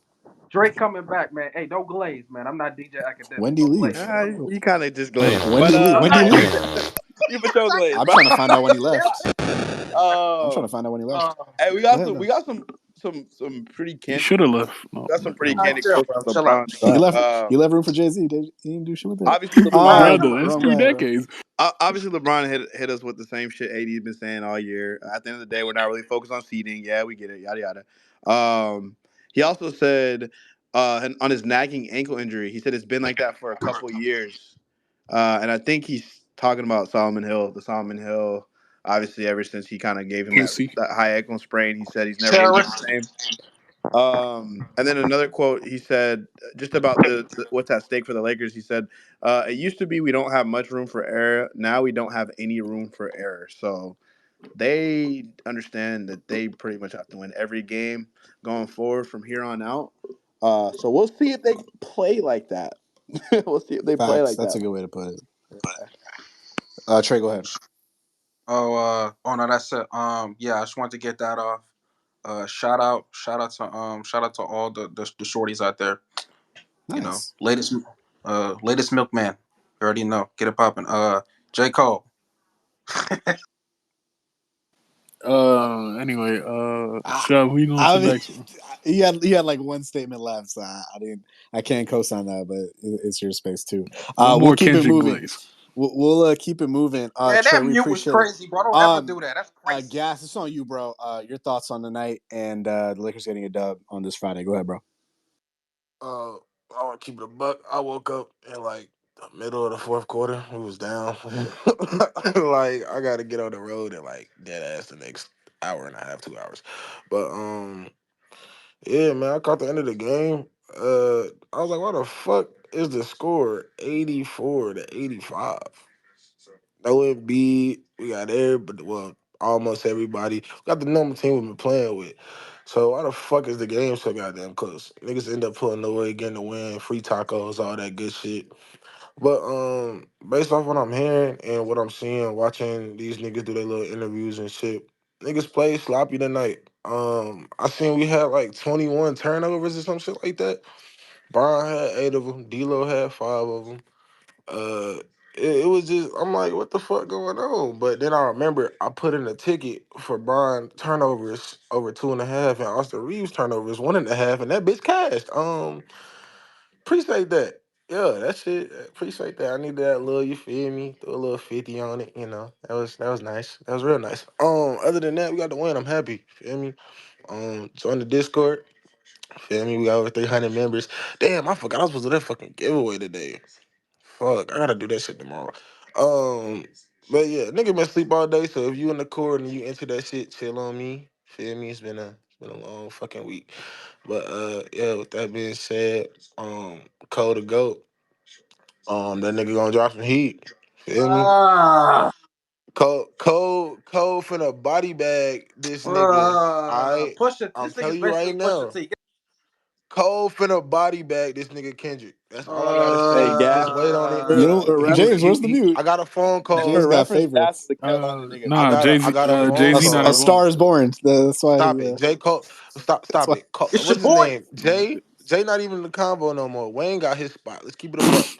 Drake coming back, man. Hey, no glaze, man. I'm not DJ Academic. When do you No leave? glaze. You kind of just glazed. When did he leave? When did he leave? You for sure glazed. I'm trying to find out when he left. I'm Uh, trying to find out when he left. hey, we got some pretty He candid. should have left. No, Got some pretty no. candid Chill, quotes bro. from Chill out. LeBron. He left room for Jay-Z. He didn't do shit with it. Obviously, Brother, it's wrong 3 guy, bro. decades. obviously, LeBron hit us with the same shit AD's been saying all year. At the end of the day, we're not really focused on seeding. Yeah, we get it. Yada yada. He also said on his nagging ankle injury, he said it's been like that for a couple years. And I think he's talking about Solomon Hill. The Solomon Hill, obviously, ever since he kind of gave him Pussy. that high ankle sprain, he said he's never really been the same. And then another quote, he said just about the what's at stake for the Lakers. He said, "It used to be we don't have much room for error. Now we don't have any room for error." So they understand that they pretty much have to win every game going forward from here on out. So we'll see if they play like that. We'll see if they play like That's that. a good way to put it. Trey, go ahead. Oh no, that's it. Yeah, I just wanted to get that off. Shout out to all the shorties out there. Nice. You know, latest milkman. You already know. Get it popping. J. Cole. Anyway, Shab, who you going to next? He had like one statement left, so I can't co-sign that, but it's your space too. One more We'll keep it Kendrick moving. Glaze. We'll keep it moving. Man, Trey, that we mute was appreciate crazy, bro. Don't ever do that. That's crazy. Gas, it's on you, bro. Your thoughts on the night and the Lakers getting a dub on this Friday. Go ahead, bro. I want to keep it a buck. I woke up in like the middle of the fourth quarter. We was down. Like I got to get on the road in like dead ass the next hour and a half, 2 hours. But yeah, man, I caught the end of the game. I was like, why the fuck is the score 84-85? No Embiid. We got almost everybody. We got the normal team we've been playing with. So why the fuck is the game so goddamn close? Niggas end up pulling away, getting the win, free tacos, all that good shit. But based off what I'm hearing and what I'm seeing, watching these niggas do their little interviews and shit, niggas play sloppy tonight. I seen we had like 21 turnovers or some shit like that. Brian had 8 of them. D'Lo had 5 of them. It was just, I'm like, what the fuck going on? But then I remember I put in a ticket for Brian turnovers over 2.5 and Austin Reeves turnovers 1.5, and that bitch cashed. Appreciate that. Yeah, that's it. Appreciate that. I need that little, you feel me? Throw a little 50 on it, you know. That was nice. That was real nice. Other than that, we got the win. I'm happy. Feel me? Join the Discord. Feel me? We got over 300 members. Damn, I forgot I was supposed to do that fucking giveaway today. Fuck, I gotta do that shit tomorrow. But yeah, nigga been sleep all day. So if you in the court and you into that shit, chill on me. Feel me? It's been a long fucking week. But yeah, with that being said, Cole the GOAT. That nigga gonna drop some heat. Feel me? Cole finna body bag this nigga. Alright? Push it. I'm This telling nigga's you right basically push now. the T. Cole finna body bag this nigga Kendrick. That's all I gotta say. Hey, Gas. Just wait on it. You know, James, where's the mute? I got a phone call. James got Reference Gas favorites. the Carolina nigga. I Nah, got Jay Z. a phone Jay Z not call. A as long. Star is Born. That's why. Stop it, J. Cole. That's Stop why. it. It's What's your his boy. name? Jay. Jay not even in the combo no more. Wayne got his spot. Let's keep it a buck.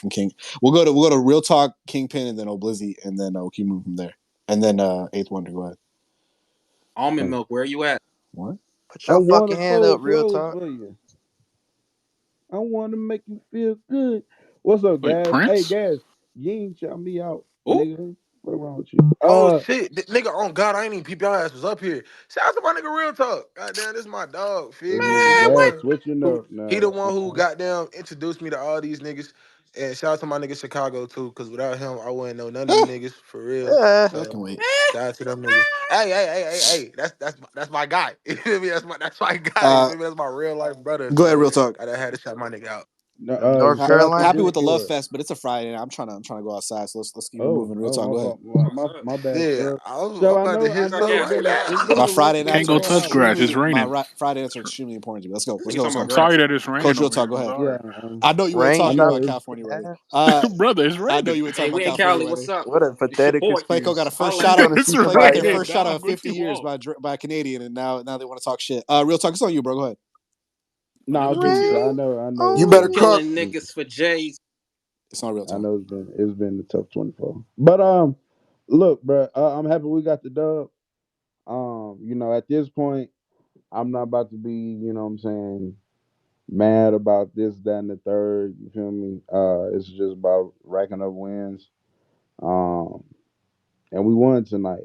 from King. We'll go to Real Talk, Kingpin, and then Oblizzy, and then we'll keep moving from there. And then Eighth Wonder. Go ahead. Almond milk, where you at? What? Put I your want fucking to hand up, fold real clothes talk. for you. I want to make you feel good. What's up, Wait, guys? Hey, Prince? guys, you ain't shout me out, Ooh. nigga. What wrong with you? Oh shit, nigga! On God, I ain't even peep your ass was up here. Shout out to my nigga Real Talk. Goddamn, this is my dog. Feel This me? nigga He the gas one switching who up now. he the one who goddamn introduced me to all these niggas. And shout out to my nigga Chicago too, cause without him, I wouldn't know none of you niggas for real. Yeah. I can So wait. shout out to them niggas. Hey, that's my guy. You feel me? That's my guy. You feel me? That's my real life brother. Go ahead, So Real Talk. I done had to shout my nigga out. North Shout out to Carolina. Happy with the Love Discord. Fest, but it's a Friday. I'm trying to go outside, so let's keep it Oh, moving. Real Talk. my Go ahead. fault. My bad, Yeah, sir. I'm So I about to know hit something it's right been now. My a Friday rough Can't nights go are 24 touch hours. grass. It's extremely raining. Friday nights are extremely important to me. Let's go. Let's We go. talking Let's about go. I'm grass. sorry that it's raining Coach Real over Talk. here. Go I'm ahead. Yeah, sorry. I know you weren't Rain I talking know about showers. it's California wedding. Yeah. Brother, it's I know raining. you weren't talking Hey, about we in California Cali. wedding. What's up? What a It's your pathetic boy. Clayco got excuse. a first Holla You at shot me. of gonna It's see Clayco somebody get raining, else. first shot of dog. What 50 you years want? by a Canadian, and now they want to talk shit. Real Talk. It's on you, bro. Go ahead. Oh, no, did I'll we give it to you. PTR? Rain I know You it's better on been cook. Killing it's, niggas for J's. It's not Real I Talk. know it's been a tough 24. But look, bro, I'm happy we got the dub. At this point, I'm not about to be, what I'm saying, mad about this, that, and the third. You feel me? It's just about racking up wins. Um, and we won tonight.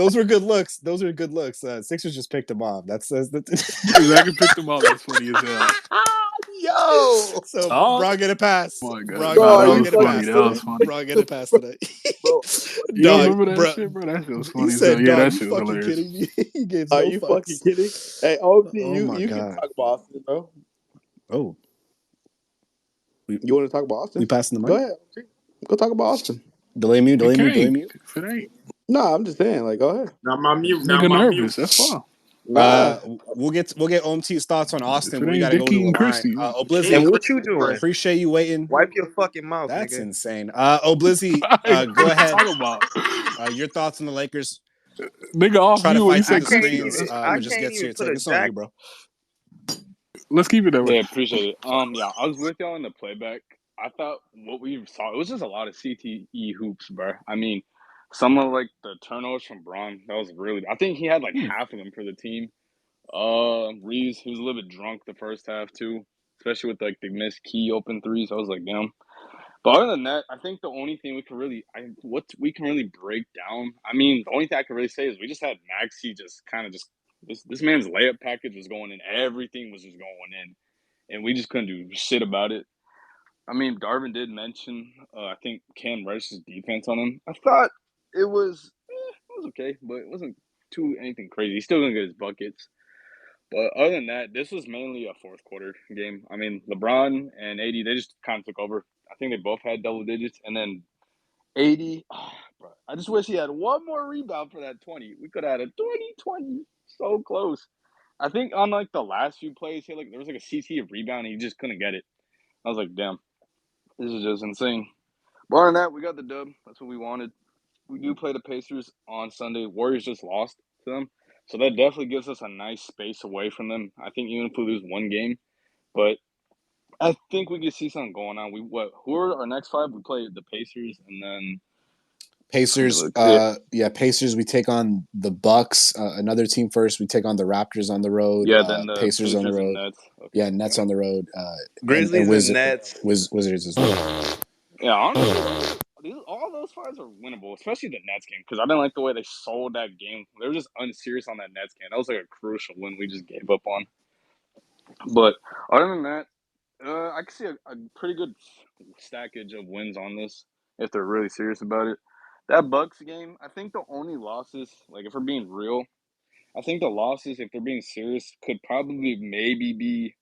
those were good looks. Those are good looks. Sixers just picked him off. That's Exactly, picked him up. That's funny as hell. Yo, So Oh Braun get a pass. my god. Braun, bro, Nah, that are Braun you was get a fucking funny. pass That kidding was tonight. me, funny. Braun get a pass tonight. bro? You don't Dog, remember that bro. shit, bro? That shit was He funny as hell. said, Yeah, "Dog, that you shit was fucking hilarious. kidding me?" He gives Are no you fucking fucks. kidding? Hey, OT, Oh my you can god. talk about Austin, bro. Oh, You want to talk about we Austin? passing the Go mic. ahead. OT. Go talk about Austin. Delay mute. It Delay mute. Delay can't. mute. If it ain't, No, I'm just saying. Like, go ahead. Now my mute. Now nigga my mute. nervous. That's fine. Nah. We'll get OMT's thoughts on If Austin, it but we ain't got to Dick go to the eating line. Christie, And Oblizzy, what you doing? appreciate you waiting. Wipe your fucking mouth, That's nigga. insane. Oblizzy, what go you ahead. talking about? Your thoughts on the Lakers. Nigga off Try to mute when he fight through I said the can't Christie though. screens, even. That's I but crazy. just can't get to even your put take. a It's on jack. you, bro. Let's keep it that way. Yeah, appreciate it. Yeah, I was with y'all in the playback. I thought what we saw it was just a lot of CTE hoops, bro. I mean, some of like the turnovers from Braun, that was really. I think he had like half of them for the team. Reeves, he was a little bit drunk the first half too, especially with like the missed key open threes. I was like, damn. But other than that, I think the only thing we can really, what we can really break down. I mean, the only thing I can really say is we just had Maxi just kind of just this man's layup package was going in, everything was just going in, and we just couldn't do shit about it. I mean, Darvin did mention, I think Cam Redish's defense on him. I thought it was okay, but it wasn't too anything crazy. He's still gonna get his buckets. But other than that, this was mainly a fourth quarter game. I mean, LeBron and AD, they just kind of took over. I think they both had double digits. And then AD, bro, I just wish he had one more rebound for that 20. We could have had a 20-20. So close. I think on like the last few plays, there was like a CT rebound and he just couldn't get it. I was like, damn, this is just insane. But other than that, we got the dub. That's what we wanted. We do play the Pacers on Sunday. Warriors just lost to them. So that definitely gives us a nice space away from them. I think even if we lose one game, but I think we could see something going on. Who are our next five? We play the Pacers and then let me Pacers, look. Yeah, Pacers. We take on the Bucks. Another team first. We take on the Raptors on the road. yeah. Then the Pacers on the Pacers and road. Nets. Okay, Yeah, Nets okay. on the road. And Grizzlies and Nets. Wizards as well. Yeah, honestly, all those fives are winnable, especially the Nets game because I didn't like the way they sold that game. They were just unserious on that Nets game. That was like a crucial win we just gave up on. But other than that, I can see a pretty good stackage of wins on this if they're really serious about it. That Bucks game, I think the only losses, like if we're being real, I think the losses, if they're being serious, could probably maybe be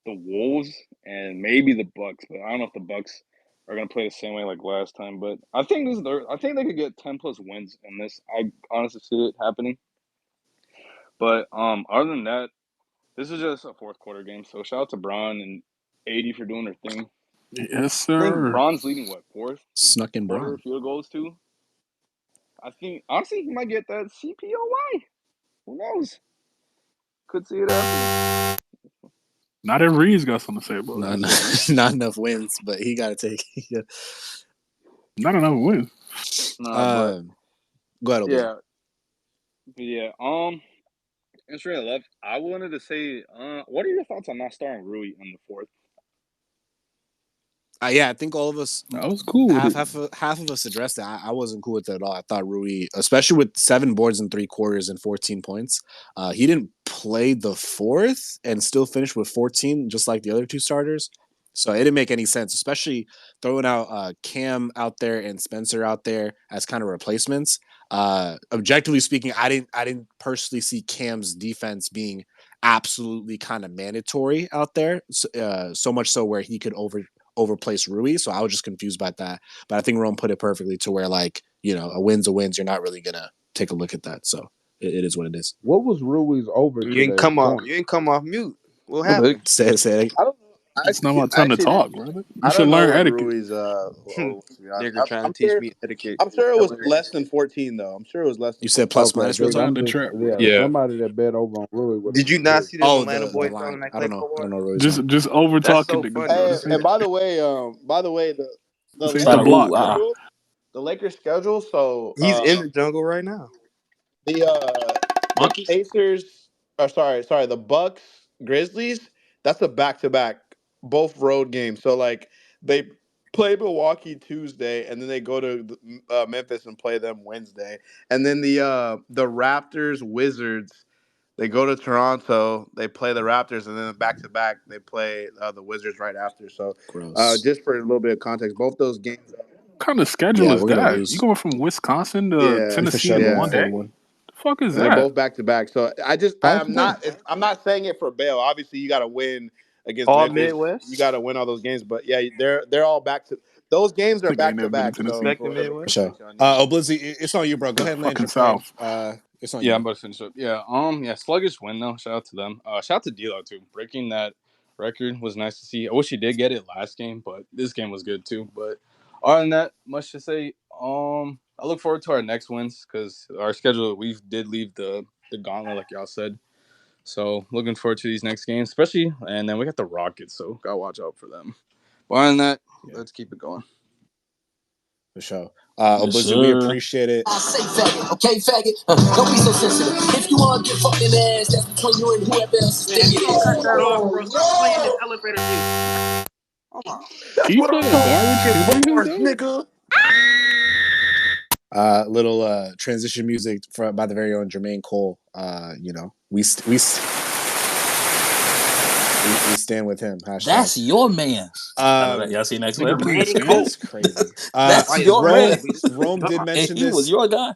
the Wolves and maybe the Bucks. But I don't know if the Bucks are gonna play the same way like last time. But I think they could get 10+ wins in this. I honestly see it happening. But other than that, this is just a fourth quarter game. So shout out to Braun and 80 for doing their thing. Yes, I think sir. Braun's leading what fourth Snuck in quarter Braun. field goals too. I think honestly he might get that CPOY. Who knows? Could see it happening. Not every Reed's got something to say about Not, that. not enough wins, but he got to take. Not enough wins. Nah, but Go ahead, Oblizzy. yeah. And straight left. I wanted to say, what are your thoughts on not starting Rui in the fourth? Yeah, I think all of us I was cool with it. half of us addressed it. I wasn't cool with it at all. I thought Rui, especially with 7 boards in 3 quarters and 14 points, he didn't play the fourth and still finish with 14, just like the other 2 starters. So it didn't make any sense, especially throwing out Cam out there and Spencer out there as kind of replacements. Objectively speaking, I didn't personally see Cam's defense being absolutely kind of mandatory out there. So much so where he could overplace Rui. So I was just confused by that. But I think Rome put it perfectly to where, like, a win's a win. You're not really gonna take a look at that. So it is what it is. What was Rui's over You ain't today? come off. Point. You ain't come off mute. What What the heck? happened? Say it. I don't know. It's not my I time to actually talk, didn't. brother. You I should don't know learn what etiquette. Rui's was, to be honest. Nigga trying to I'm teach sure. me etiquette. I'm sure it was Hilarious. less than 14 though. I'm sure it was less than You said 14. plus Okay, minus because real Run time. the track, bro. Yeah. somebody that bet over on Rui would have Did you been not tripping. see that Oh, Atlanta the boy line. throwing that I don't clay know. I court? don't know Rui's line. Just over That's talking so niggas, funny, bro. Hey, That's bro. and it. by the way, the This ain't Try the to Lakers lose. block, bro. schedule, the Lakers schedule. So He's in the jungle right now. the Monkeys. Pacers. Or sorry, the Bucks, Grizzlies. That's a back-to-back, both road games. So like they play Milwaukee Tuesday, and then they go to Memphis and play them Wednesday, and then the Raptors Wizards. They go to Toronto. They play the Raptors, and then back to back they play the Wizards right after. So, Gross. just for a little bit of context, both those games. What kind of schedule Yeah, is we're gonna that? lose. You going from Wisconsin to Yeah, For Tennessee sure, in they're yeah, one day? 1-1. The fuck is and they're that? both back to back. So Back I'm to back. not. I'm not saying it for Bale. Obviously, you got to win against All Memphis. Midwest. You got to win all those games. But yeah, they're all back to. Those games are Nigga ain't back to never been to back. So Tennessee. Respect the for whatever For Midwest. sure. context y'all need. Oblizzy, it's on you, bro. Go The ahead and land fucking your plane. South. It's on Yeah, I'm you. about to finish up. Yeah, sluggish win though. Shout out to them. Shout out to D'Lo too. Breaking that record was nice to see. I wish he did get it last game, but this game was good too. But other than that, much to say. I look forward to our next wins because our schedule we did leave the gauntlet like y'all said. So looking forward to these next games, especially, and then we got the Rockets, so gotta watch out for them. But other than that, let's keep it going. For sure. Yes, Oblizzy, we sir. appreciate it. I say faggot, okay, faggot? Don't be so sensitive. If you want to get fucking ass, that's between you and whoever else is Man, if you thinking don't cut it. that off, bro, stop playing this elevator music. Oh my. Can That's you what play I'm that talking garbage about. Cambria Bars, though? nigga. Little transition music by the very own Jermaine Cole. We stand with him. Hashtag. That's your man. Y'all see next Nigga clip? bring a Jermaine stand? Cole. That's crazy. That's Like, your Rome, man. Rome did And mention he was this. your guy.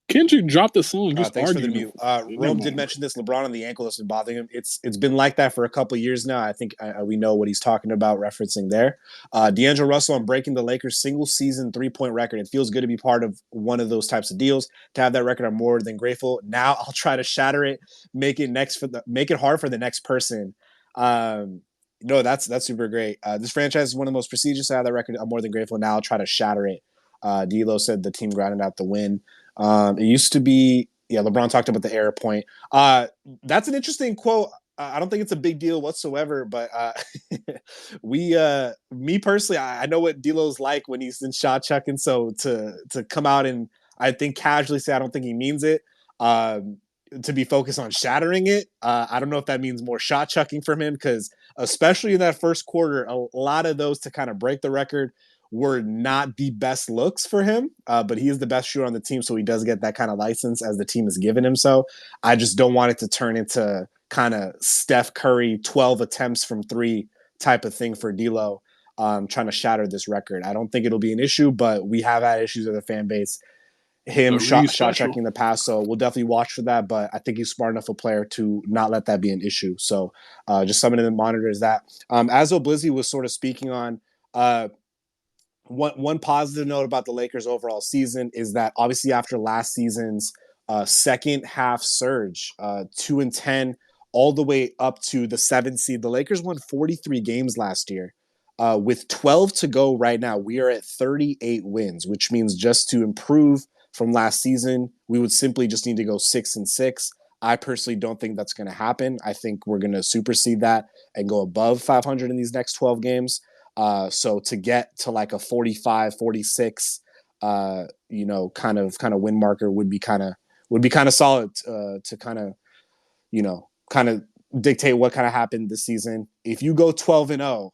Kendrick dropped the song just Thanks for the arguing. mute. Rome did mention this. LeBron on the ankle has been bothering him. It's been like that for a couple of years now. I think we know what he's talking about, referencing there. D'Angelo Russell on breaking the Lakers' single season 3-point record. It feels good to be part of one of those types of deals. To have that record, I'm more than grateful. Now I'll try to shatter it, make it hard for the next person. No, that's super great. This franchise is one of the most prestigious. To have that record, I'm more than grateful. Now I'll try to shatter it. D'Lo said the team grounded out the win. It used to be, LeBron talked about the error point. That's an interesting quote. I don't think it's a big deal whatsoever, but me personally, I know what D'Lo's like when he's in shot chucking. So to come out and I think casually say I don't think he means it, to be focused on shattering it. I don't know if that means more shot chucking from him because especially in that first quarter, a lot of those to kind of break the record were not the best looks for him, but he is the best shooter on the team, so he does get that kind of license as the team has given him. So I just don't want it to turn into kind of Steph Curry 12 attempts from 3 type of thing for D'Lo, trying to shatter this record. I don't think it'll be an issue, but we have had issues with the fan base. Him shot checking the pass, so we'll definitely watch for that. But I think he's smart enough a player to not let that be an issue. So just something to monitor is that. As Oblizzy was sort of speaking on. One positive note about the Lakers' overall season is that obviously after last season's second half surge, 2-10, all the way up to the 7th seed, the Lakers won 43 games last year. With 12 to go right now, we are at 38 wins, which means just to improve from last season, we would simply just need to go 6-6. I personally don't think that's going to happen. I think we're going to supersede that and go above 500 in these next 12 games. So to get to like a 45, 46, kind of win marker would be kind of solid to kind of dictate what kind of happened this season. If you go 12-0,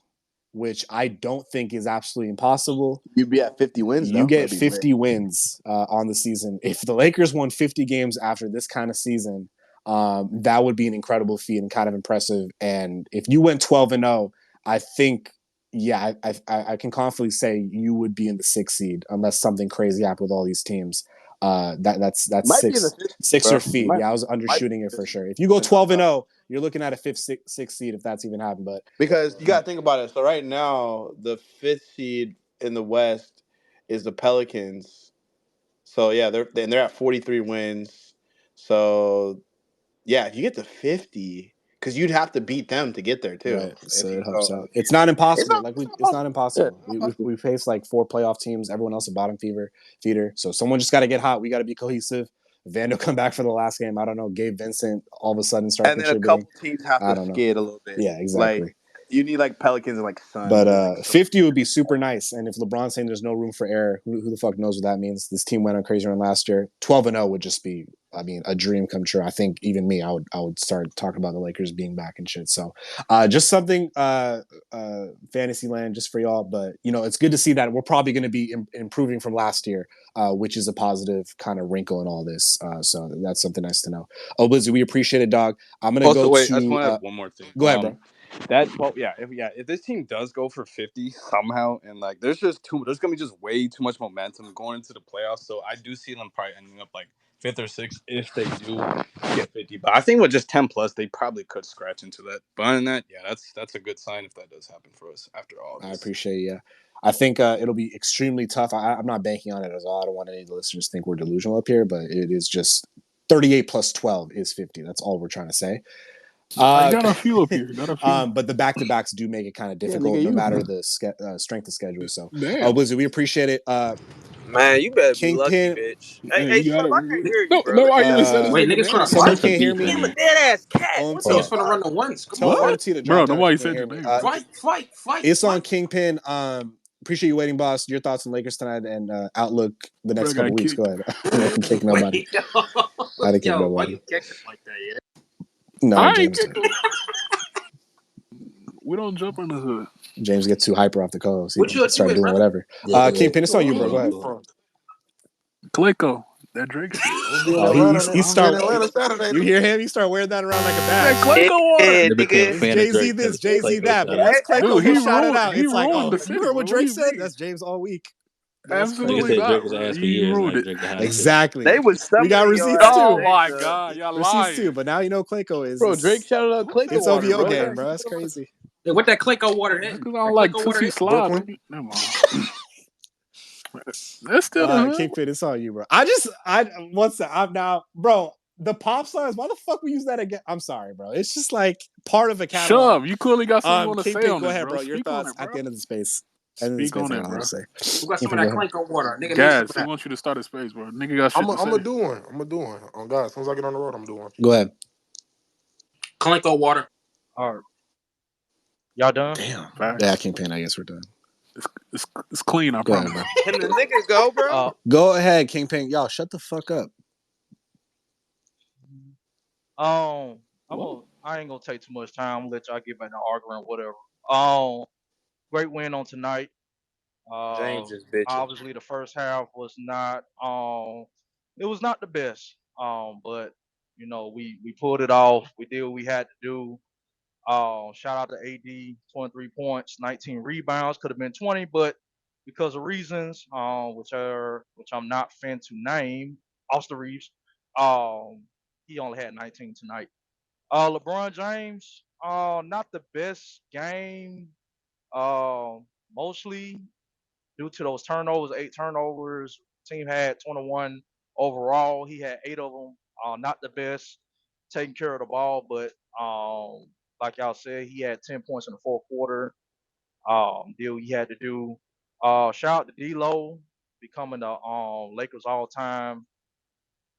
which I don't think is absolutely impossible, You'd be at 50 wins. You get 50 wins on the season. If the Lakers won 50 games after this kind of season, that would be an incredible feat and kind of impressive. And if you went 12-0, I think. Yeah, I can confidently say you would be in the 6th seed unless something crazy happened with all these teams. That's Might 6 or feet. Yeah, I was undershooting it for sure. If you go 12-0, you're looking at a 5th, 6th seed if that's even happened. But because you got to think about it. So right now, the 5th seed in the West is the Pelicans. So yeah, they're at 43 wins. So yeah, if you get to 50. Because you'd have to beat them to get there too. Right, so it helps out. It's not impossible. It's not impossible. Yeah, we faced like 4 playoff teams. Everyone else a bottom feeder. So someone just got to get hot. We got to be cohesive. Vando come back for the last game. I don't know. Gabe Vincent all of a sudden start and then contributing. a couple teams have to skid a little bit. Yeah, exactly. You need like Pelicans and like Suns. But or, like, 50 would be super nice. And if LeBron's saying there's no room for error, who the fuck knows what that means? This team went on a crazy run last year. 12-0 would just be, I mean, a dream come true. I think even me, I would start talking about the Lakers being back and shit. So just something fantasy land just for y'all. But you know, it's good to see that we're probably going to be improving from last year, which is a positive kind of wrinkle in all this. So that's something nice to know. Oh, Blizzy, we appreciate it, dog. I'm gonna Also, go wait, to I just want to add one more thing. go ahead, bro. That 12, if this team does go for 50 somehow, and like there's gonna be just way too much momentum going into the playoffs. So I do see them probably ending up like 5th or 6th if they do get 50. But I think with just 10 plus, they probably could scratch into that. But other than that, yeah, that's a good sign if that does happen for us after all I this. appreciate it. Yeah. I think it'll be extremely tough. I'm not banking on it at all. I don't want any of the listeners to think we're delusional up here, but it is just 38 plus 12 is 50. That's all we're trying to say. I got a few up here. Got a few. But the back-to-backs do make it kind of difficult, no matter the strength of schedule. So, Damn. Blizzard, we appreciate it. Man, you better be lucky, Kingpin, bitch. Yeah, Hey, you got Chubb, it. I can't hear you, No, brother. no, I just said his Wait, name niggas trying again. to someone fight some can't hear beef me. in I'm a here. dead ass cat. What OMT, Oh, it's the gonna run fuck? the ones. Come tell on, OMT to Bro, drop down nobody if you can't said hear your me. name, bro. fight. It's on Kingpin. Appreciate you waiting, boss. Your thoughts on Lakers tonight and outlook the next Bro couple got weeks. Go kicked. ahead. I didn't kick nobody. Wait, I didn't kick yo, why nobody. you kick it like that? Yeah. No, I ain't James. kicked him. We don't jump in the hood. James gets too hyper off the co-host. He What you start with, doing brother? whatever. Kingpin, it's on you, bro. Go ahead. Clayco, that Drake shit. I'm gonna be in Oh, Atlanta. he I'm gonna be in start. Atlanta Saturday. You hear him? He start wearing that around like a That badge. Clayco water. Yeah, They became a nigga. It's fan of Jay Z Drake this, because Jay Z Clayco that. But said once it. Clayco Dude, gets shouted out, he it's like, ruined oh, the you city, heard bro. what What do Drake you said? mean? That's James all week. That's Absolutely Nigga crazy. said Drake not, was bro. ass for He years, and ruined now it. Drake the hottest. Exactly. They was We got stumbling your receipts ass Oh too. today, my Chubb. god, y'all Receipts too. lying. But now you know Clayco is. Bro, Drake shouted out Clayco It's water, OVO bro. game, bro. That's crazy. Hey, what that Clayco water That's hitting? because I don't That like Clayco water Tootsie hitting? Slide. Brooklyn. Never mind. That's still the hood. Kingpin, it's on you, bro. What's that? I'm now, bro. The pop stars, why the fuck we use that again? I'm sorry, bro. It's just like part of a catalog. Shove, you clearly got something you want to say Kingpin, on go this, ahead, bro. bro. Your Speak on thoughts it, at bro. the end of the space. End of the Speak space, on I it, don't know bro. what to say. Who got some Kingpin, of go that ahead. Clayco water? Nigga needs some Gaz, of he that. wants you to start a space, bro. Nigga got I'm shit to gonna say. do one. I'm gonna do one. Oh God, as soon as I get on the road, I'm doing one. Go ahead. Clayco water. All right, y'all done? Damn. Yeah, Facts. Kingpin, I guess we're done. It's clean, I Go ahead, promise. bro. Can the nigga go, bro? Go ahead, Kingpin. Y'all, shut the fuck up. Um, Whoa. I ain't gonna take too much time. I'm gonna let y'all get back to arguing, whatever. Great win on tonight. James is bitching. Obviously the first half was not it was not the best. But you know, we pulled it off. We did what we had to do. Shout out to AD, 23 points, 19 rebounds, could have been 20, but because of reasons, which I'm not fin to name, Austin Reeves, he only had 19 tonight. LeBron James, not the best game. Mostly due to those turnovers, 8 turnovers. Team had 21 overall. He had 8 of them. Not the best taking care of the ball, but like y'all said, he had 10 points in the fourth quarter. Deal he had to do. Shout out to D'Lo becoming the Lakers all-time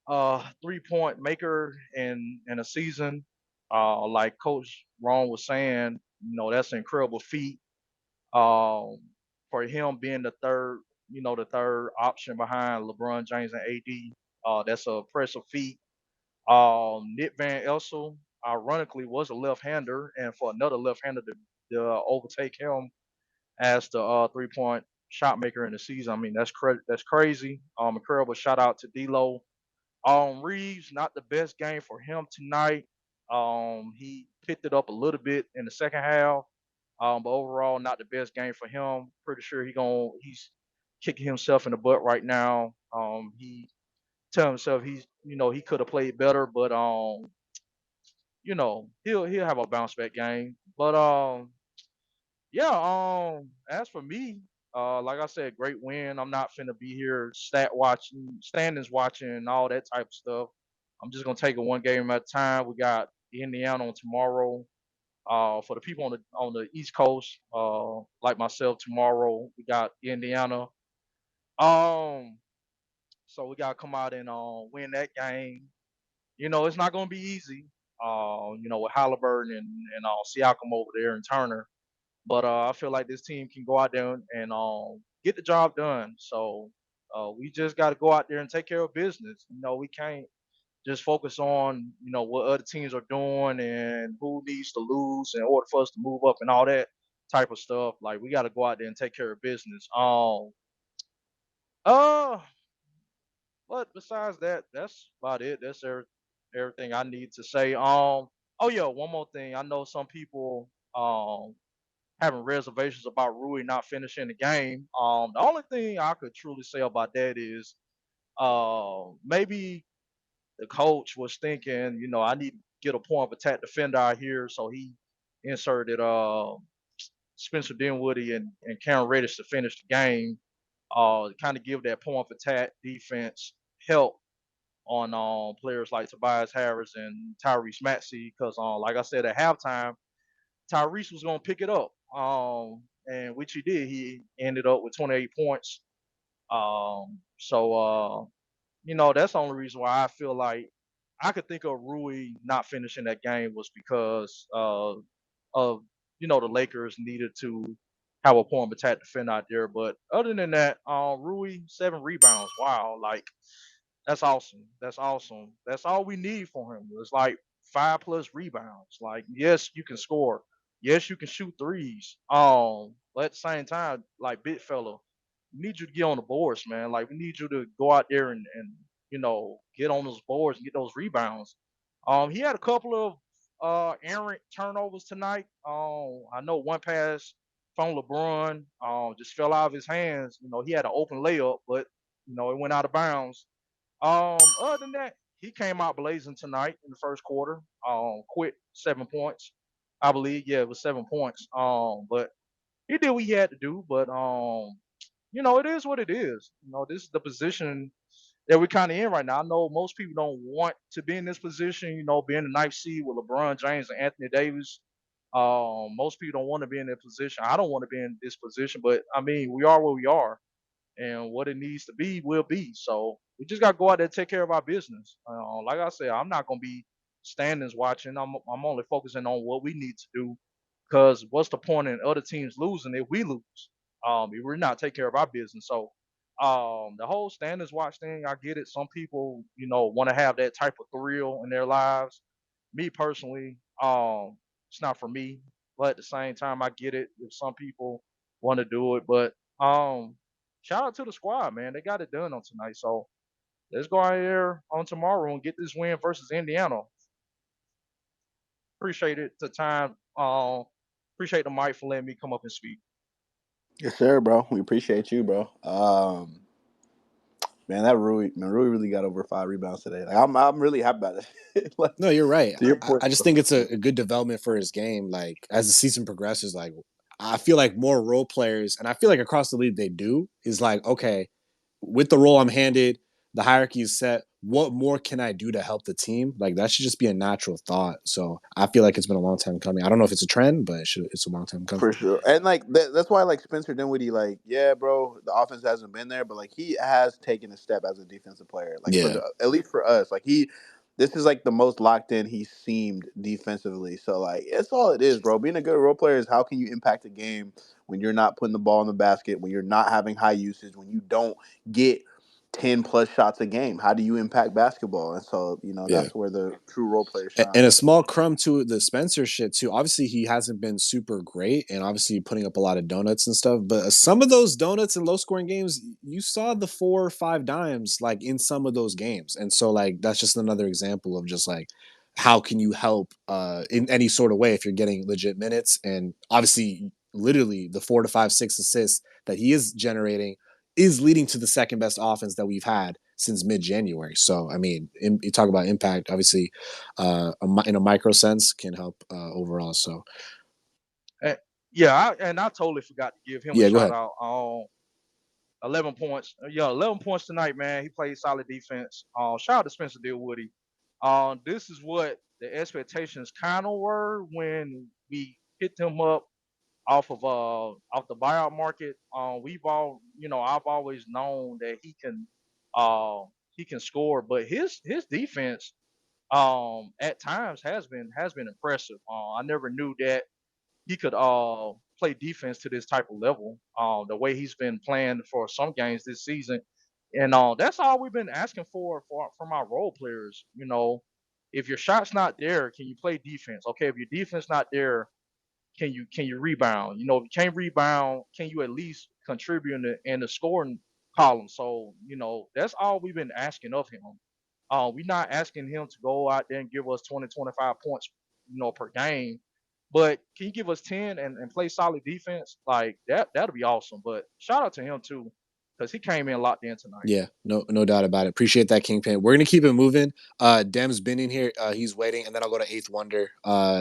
3-point maker in a season. Like Coach Ron was saying, you know, that's an incredible feat. Um, for him being the third option behind LeBron James and AD, that's a impressive feat. Nick Van Exel, ironically, was a left-hander, and for another left-hander to overtake him as the 3-point shot maker in the season, I mean that's crazy. Incredible shout out to D'Lo. Reeves, not the best game for him tonight. He picked it up a little bit in the second half, but overall, not the best game for him. Pretty sure he's kicking himself in the butt right now. He tell himself he could have played better, but he'll have a bounce back game. But yeah, as for me, like I said, great win. I'm not finna be here stat watching, standings watching, and all that type of stuff. I'm just gonna take it one game at a time. We got Indiana on tomorrow. For the people on the East Coast, like myself, tomorrow we got Indiana. Um, so we gotta come out and win that game. You know, it's not gonna be easy. With Halliburton and Siakam over there and Turner. But I feel like this team can go out there and get the job done. So we just got to go out there and take care of business. We can't just focus on what other teams are doing and who needs to lose in order for us to move up and all that type of stuff. Like we got to go out there and take care of business. Uh, but besides that, that's about it. That's everything I need to say. Oh yeah, one more thing. I know some people having reservations about Rui not finishing the game. The only thing I could truly say about that is maybe the coach was thinking, I need to get a point of attack defender out here, so he inserted Spencer Dinwiddie and Karen Reddish to finish the game. Kind of give that point of attack defense help on players like Tobias Harris and Tyrese Maxey, because like I said at halftime, Tyrese was gonna pick it up. And which he did. He ended up with 28 points. So that's the only reason why I feel like I could think of Rui not finishing that game was because of the Lakers needed to have a point of attack defender out there. But other than that, Rui 7 rebounds. Wow, like that's awesome. That's awesome. That's all we need for him. It's like 5+ rebounds. Like, yes, you can score. Yes, you can shoot threes. But at the same time, like big fella, we need you to get on the boards, man. Like we need you to go out there and get on those boards and get those rebounds. He had a couple of errant turnovers tonight. I know one pass from LeBron just fell out of his hands. He had an open layup, but it went out of bounds. Other than that, he came out blazing tonight in the first quarter. Quit 7 points, I believe. Yeah, it was 7 points. But he did what he had to do. But it is what it is. This is the position that we're kind of in right now. I know most people don't want to be in this position. Being the ninth seed with LeBron James and Anthony Davis. Most people don't want to be in that position. I don't want to be in this position, but I mean, we are where we are and what it needs to be will be. So we just got to go out there and take care of our business. Like I said, I'm not gonna be standings watching. I'm only focusing on what we need to do. Because what's the point in other teams losing if we lose? If we're not taking care of our business. So the whole standings watch thing, I get it. Some people, want to have that type of thrill in their lives. Me personally, it's not for me. But at the same time, I get it if some people want to do it. But shout out to the squad, man. They got it done on tonight. So let's go out there on tomorrow and get this win versus Indiana. Appreciate it. The time. Appreciate the mic for letting me come up and speak. Yes, sir, bro. We appreciate you, bro. Man, Rui really got over 5 rebounds today. Like, I'm really happy about it. Like, No, you're right. to your point, I just think it's a good development for his game. Like as the season progresses, like I feel like more role players, and I feel like across the league they do, is like, okay, with the role I'm handed, the hierarchy is set. What more can I do to help the team? Like that should just be a natural thought. So I feel like it's been a long time coming. I don't know if it's a trend, but it's a long time coming. for sure. And like that's why like Spencer Dinwiddie, like, yeah, bro, the offense hasn't been there, but like he has taken a step as a defensive player. Like Yeah, at least for us, like this is like the most locked in he seemed defensively. So like it's all it is, bro. Being a good role player is how can you impact a game when you're not putting the ball in the basket, when you're not having high usage, when you don't get 10+ shots a game. How do you impact basketball? And so, yeah. that's where the true role player And shine. a small crumb to the Spencer shit too. Obviously, he hasn't been super great, and obviously putting up a lot of donuts and stuff. But some of those donuts in low scoring games, you saw the 4 or 5 dimes like in some of those games, and so like that's just another example of just like how can you help in any sort of way if you're getting legit minutes, and obviously, literally the 4 to 5, 6 assists that he is generating is leading to the second best offense that we've had since mid-January. So, I mean, you talk about impact, obviously, in a micro sense, can help overall. So, Yeah, I totally forgot to give him a yeah, go shout ahead. out on 11 points. Yeah, 11 points tonight, man. He played solid defense. Shout out to Spencer Dinwiddie. This is what the expectations kind of were when we picked him up off the buyout market. I've always known that he can score, but his defense at times has been impressive. I never knew that he could play defense to this type of level. The way he's been playing for some games this season, and that's all we've been asking for from our role players. If your shot's not there, can you play defense? Okay, if your defense not there, can you rebound? If you can't rebound, can you at least contribute in the scoring column? So that's all we've been asking of him. We're not asking him to go out there and give us 20, 25 points, per game. But can you give us 10 and play solid defense? Like that'll be awesome. But shout out to him too, because he came in locked in tonight. Yeah, no doubt about it. Appreciate that, Kingpin. We're gonna keep it moving. Dem's been in here. He's waiting, and then I'll go to Eighth Wonder.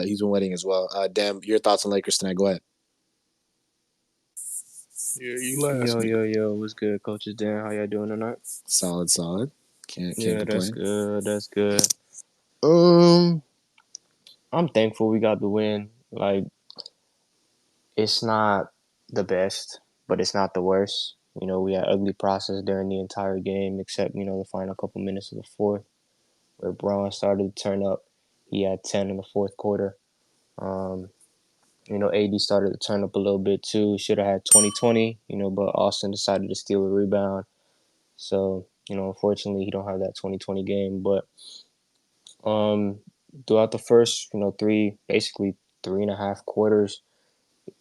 He's been waiting as well. Dem, your thoughts on Lakers tonight? Go ahead. Yeah, you last. Yo, what's good, coaches? Dan, how y'all doing tonight? Solid. Can't Yeah, that's complain. good. That's good. I'm thankful we got the win. Like, it's not the best, but it's not the worst. We had ugly process during the entire game, except the final couple minutes of the fourth, where Braun started to turn up. He had 10 in the fourth quarter. AD started to turn up a little bit too. Should have had 20-20, but Austin decided to steal a rebound. So, unfortunately, he don't have that 20-20 game. But throughout the first, basically 3.5 quarters,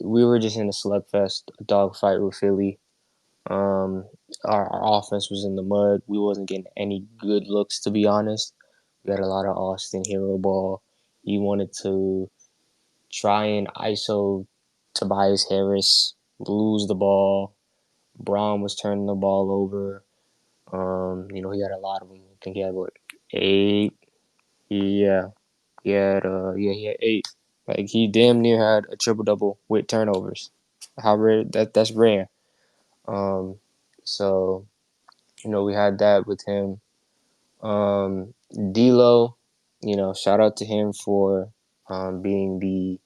we were just in a slugfest, a dogfight with Philly. Our offense was in the mud. We wasn't getting any good looks, to be honest. We had a lot of Austin hero ball. He wanted to try and ISO Tobias Harris, lose the ball. Braun was turning the ball over. He had a lot of them. I think he had 8. Yeah, he had he had 8. Like he damn near had a triple double with turnovers. How rare that's rare. So we had that with him. D'Lo, shout out to him for being the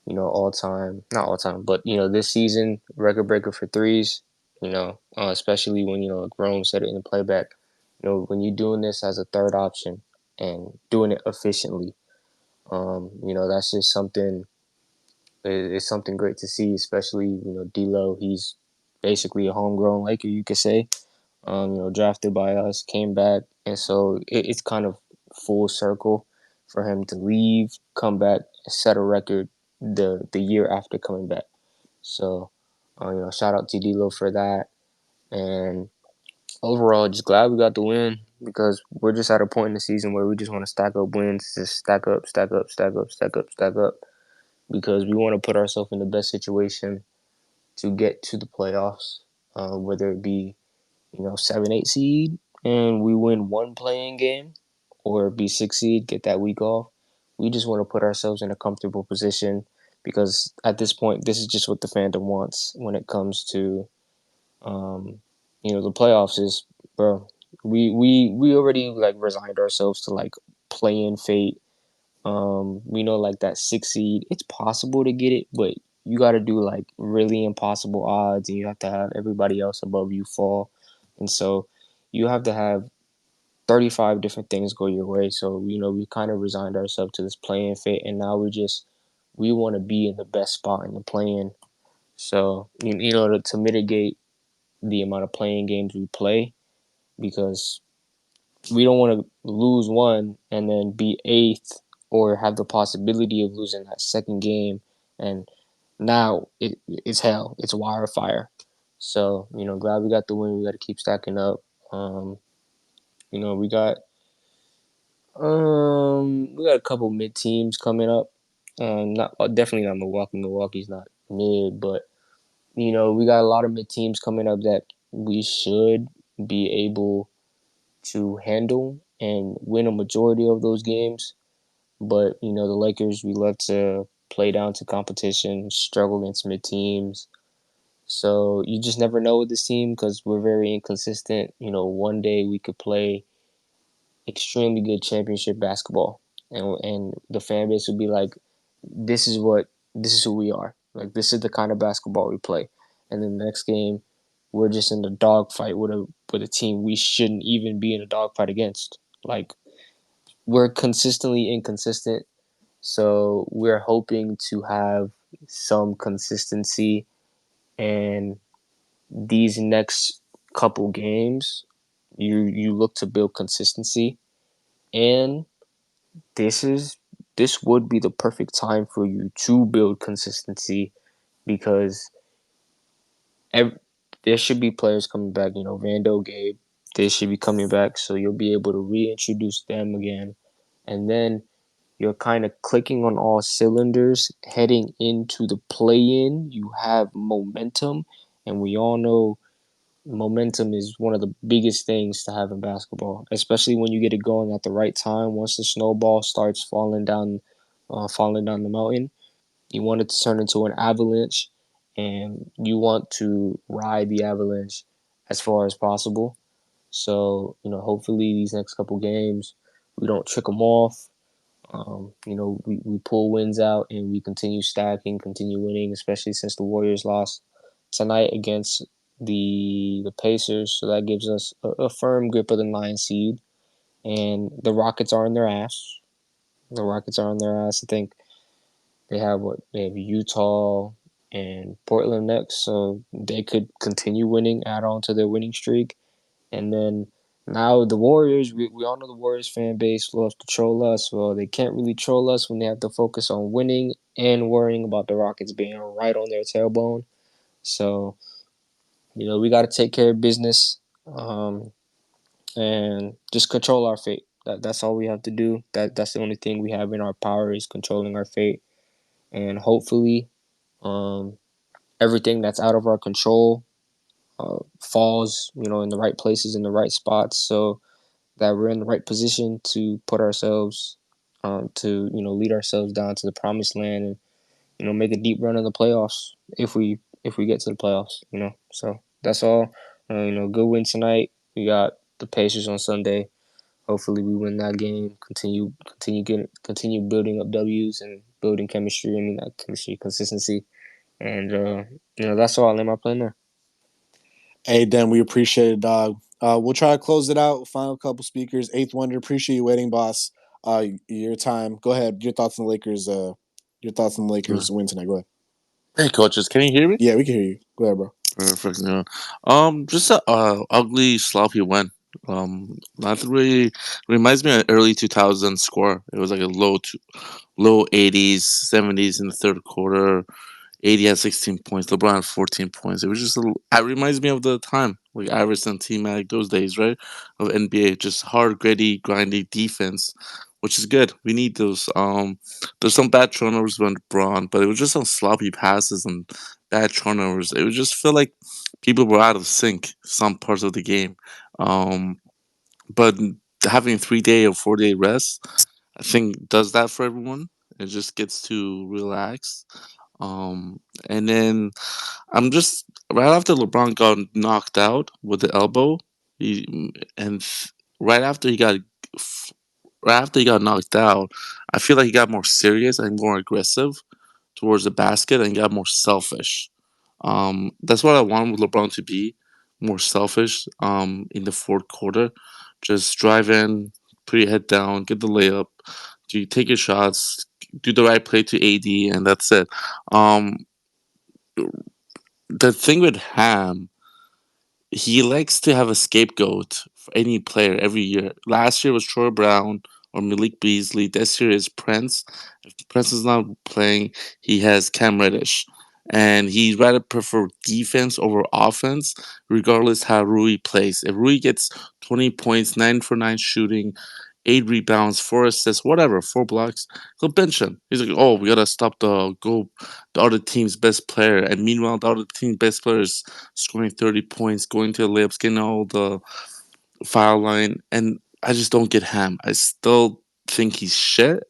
not all time, but this season record breaker for threes. Especially when like Rome said it in the playback. When you're doing this as a third option and doing it efficiently, that's just something. It's something great to see, especially D'Lo. He's basically a homegrown Laker, you could say. Drafted by us, came back, and so it's kind of full circle for him to leave, come back, and set a record the year after coming back. So, shout out to D'Lo for that, and overall, just glad we got the win because we're just at a point in the season where we just want to stack up wins, just stack up, because we want to put ourselves in the best situation to get to the playoffs, whether it be 7-8 seed and we win one playing game, or be 6 seed, get that week off. We just want to put ourselves in a comfortable position because at this point, this is just what the fandom wants when it comes to, the playoffs. Is bro, we already like resigned ourselves to like play-in fate. We know like that 6 seed, it's possible to get it, but you got to do like really impossible odds, and you have to have everybody else above you fall. And so you have to have 35 different things go your way. So, we kind of resigned ourselves to this playing fate, and now we want to be in the best spot in the playing. So, to mitigate the amount of playing games we play, because we don't want to lose one and then be 8th or have the possibility of losing that second game. And now it's hell. It's wildfire. So, glad we got the win. We got to keep stacking up. We got a couple mid teams coming up. Not definitely not Milwaukee. Milwaukee's not mid, but we got a lot of mid teams coming up that we should be able to handle and win a majority of those games. But the Lakers, we love to play down to competition, struggle against mid teams. So you just never know with this team because we're very inconsistent. One day we could play extremely good championship basketball, and the fan base would be like, this is who we are. Like, this is the kind of basketball we play. And then the next game, we're just in the dogfight with a team we shouldn't even be in a dogfight against. Like, we're consistently inconsistent. So we're hoping to have some consistency, and these next couple games, you look to build consistency, and this is this would be the perfect time for you to build consistency because ev- there should be players coming back. Vando, Gabe, they should be coming back, so you'll be able to reintroduce them again, and then you're kind of clicking on all cylinders heading into the play-in. You have momentum, and we all know momentum is one of the biggest things to have in basketball, especially when you get it going at the right time. Once the snowball starts falling down the mountain, you want it to turn into an avalanche, and you want to ride the avalanche as far as possible. So hopefully these next couple games we don't trick them off. We pull wins out and we continue stacking, continue winning, especially since the Warriors lost tonight against the Pacers. So that gives us a firm grip of the 9 seed. And the Rockets are in their ass. The Rockets are in their ass. I think they have Utah and Portland next, so they could continue winning, add on to their winning streak. And then now the Warriors, we all know the Warriors fan base loves to troll us. Well, they can't really troll us when they have to focus on winning and worrying about the Rockets being right on their tailbone. So, we got to take care of business and just control our fate. That's all we have to do. That's the only thing we have in our power is controlling our fate. And hopefully, um, everything that's out of our control falls, in the right places, in the right spots. So that we're in the right position to put ourselves to lead ourselves down to the promised land and make a deep run in the playoffs if we get to the playoffs. So that's all. Good win tonight. We got the Pacers on Sunday. Hopefully we win that game. Continue building up W's and building chemistry. I mean, not chemistry, consistency. And that's all. I'll end my plan there. Hey, Dan, we appreciate it, dog. We'll try to close it out. Final couple speakers. Eighth Wonder, appreciate you waiting, boss. Your time. Go ahead. Your thoughts on the Lakers. Your thoughts on the Lakers win tonight. Go ahead. Hey, coaches, can you hear me? Yeah, we can hear you. Go ahead, bro. Perfect. Yeah. Just a ugly, sloppy win. Nothing really reminds me of early 2000s score. It was like a low 80s, 70s in the third quarter. 80 had 16 points. LeBron had 14 points. It was just it reminds me of the time like Iverson, T-Mac, those days, right? Of NBA, just hard, gritty, grindy defense, which is good. We need those. There's some bad turnovers with LeBron, but it was just some sloppy passes and bad turnovers. It would just feel like people were out of sync some parts of the game. Um, but having 3 day or 4 day rest, I think does that for everyone. It just gets to relax. And then I'm just right after LeBron got knocked out with the elbow, he and right after he got f- right after he got knocked out, I feel like he got more serious and more aggressive towards the basket and got more selfish. That's what I want with LeBron to be, more selfish. In the fourth quarter, just drive in, put your head down, get the layup, do you take your shots, do the right play to AD, and that's it. Um, the thing with Ham, he likes to have a scapegoat for any player every year. Last year was Troy Brown or Malik Beasley. This year is Prince. If Prince is not playing, he has Cam Reddish. And he'd rather prefer defense over offense, regardless how Rui plays. If Rui gets 20 points, 9 for 9 shooting, 8 rebounds, 4 assists, whatever, 4 blocks, he'll bench him. He's like, oh, we gotta stop the other team's best player. And meanwhile, the other team's best player is scoring 30 points, going to the layups, getting all the foul line. And I just don't get Ham. I still think he's shit.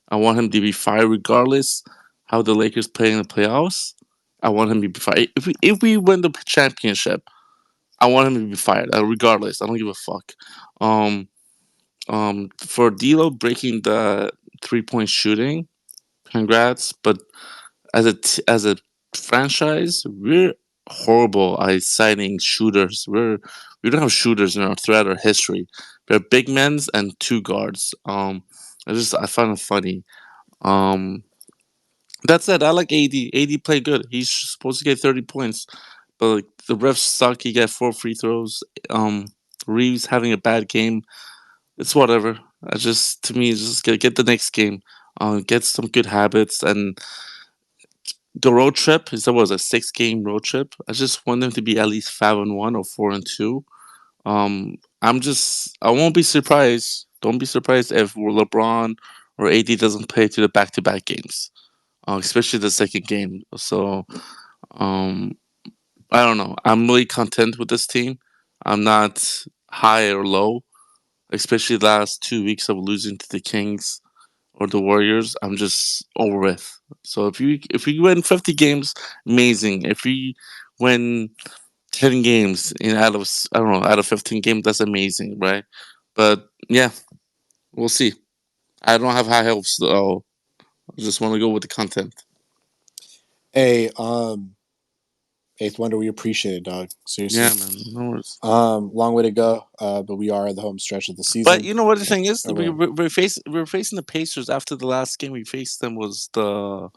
I want him to be fired regardless how the Lakers play in the playoffs. I want him to be fired. If we win the championship, I want him to be fired, regardless. I don't give a fuck. Um, for D'Lo breaking the 3 point shooting, congrats. But as a franchise, we're horrible at signing shooters. We don't have shooters in our threat or history. We're big men's and two guards. I find it funny. Um, That said, I like AD. AD played good. He's supposed to get 30 points, but like, the refs suck. He got 4 free throws. Reeves having a bad game. It's whatever. I just to me, it's just get the next game. Get some good habits, and the road trip is that was a 6 game road trip. I just want them to be at least 5-1 or 4-2. I won't be surprised. Don't be surprised if LeBron or AD doesn't play to the back-to-back games, especially the second game. So um, I don't know. I'm really content with this team. I'm not high or low, especially the last 2 weeks of losing to the Kings or the Warriors. I'm just over it. So if we win 50 games, amazing. If we win 10 games in I don't know, out of 15 games, that's amazing, right? But yeah, we'll see. I don't have high hopes though. I just want to go with the content. Hey, Eighth Wonder, we appreciate it, dog. Seriously. Yeah, man. No worries. Long way to go, but we are at the home stretch of the season. But you know what the thing is? Oh, we're facing the Pacers after the last game we faced them was the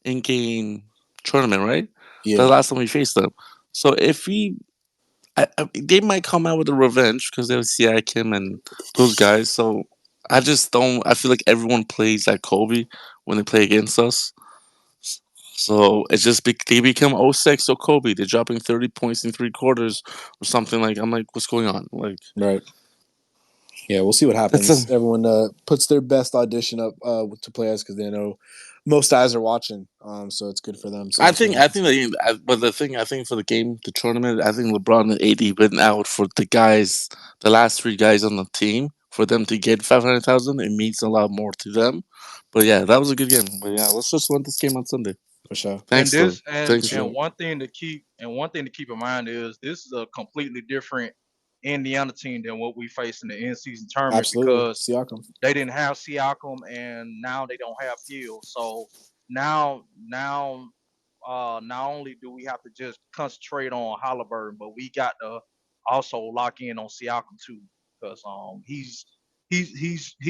in-game tournament, right? yeah. The last time we faced them. So if they might come out with a revenge because they have Siakam and those guys. So I just don't. I feel like everyone plays like Kobe when they play against us. So it's just they become 06 or Kobe. They're dropping 30 points in 3 quarters or something like. I'm like, what's going on? Like, right. Yeah, we'll see what happens. Everyone puts their best audition up to play us because they know most eyes are watching. So it's good for them. So I think but the thing I think for the game, the tournament, I think LeBron and AD went out for the guys, the last 3 guys on the team, for them to get 500,000. It means a lot more to them. But yeah, that was a good game. But yeah, let's just win this game on Sunday. For sure. Thanks, though. Thanks, and one thing to keep in mind is this is a completely different Indiana team than what we faced in the in-season tournament. Absolutely. Because Siakam. they didn't have Siakam and now they don't have Hill. So now not only do we have to just concentrate on Halliburton, but we got to also lock in on Siakam too, because he's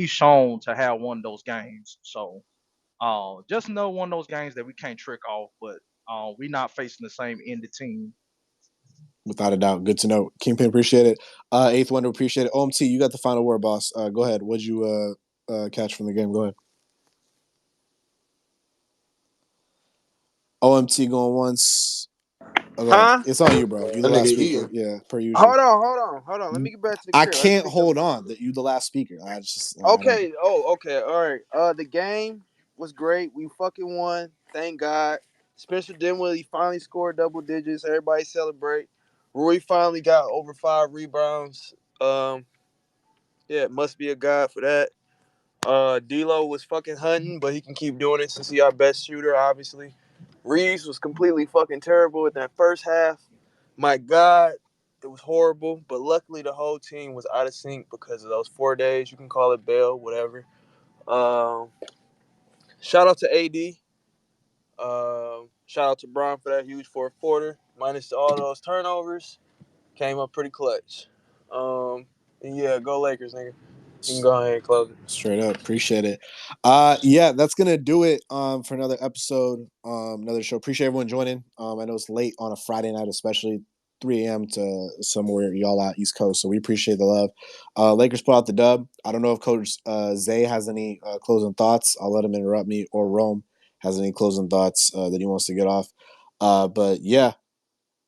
shown to have one of those games. So just know one of those games that we can't trick off, but we're not facing the same Indy team. Without a doubt. Good to know. Kingpin, appreciate it. Eighth Wonder, appreciate it. OMT, you got the final word, boss. Go ahead. What'd you catch from the game? Go ahead. OMT going once. Oh, Huh? it's on you, bro. You the That last nigga speaker. eating. Yeah, per usual. Hold on. Let me get back to the I crib. can't hold on that you the last speaker. Okay. Oh, okay. All right. The game was great. We fucking won. Thank God. Spencer Dinwiddie finally scored double digits. Everybody celebrate. Rui finally got over 5 rebounds. Yeah, it must be a god for that. D'Lo was fucking hunting, but he can keep doing it since he's our best shooter, obviously. Reeves was completely fucking terrible in that first half. My God, it was horrible. But luckily, the whole team was out of sync because of those 4 days. You can call it bail, whatever. Shout out to AD. Shout out to Bron for that huge fourth quarter. Minus all those turnovers, came up pretty clutch. And yeah, go Lakers, nigga. You can go ahead and close it. Straight up. Appreciate it. Yeah, that's gonna do it for another episode, another show. Appreciate everyone joining. I know it's late on a Friday night, especially 3 a.m. to somewhere y'all out East Coast. So we appreciate the love. Lakers put out the dub. I don't know if Coach Zay has any closing thoughts. I'll let him interrupt me, or Rome has any closing thoughts that he wants to get off. But yeah,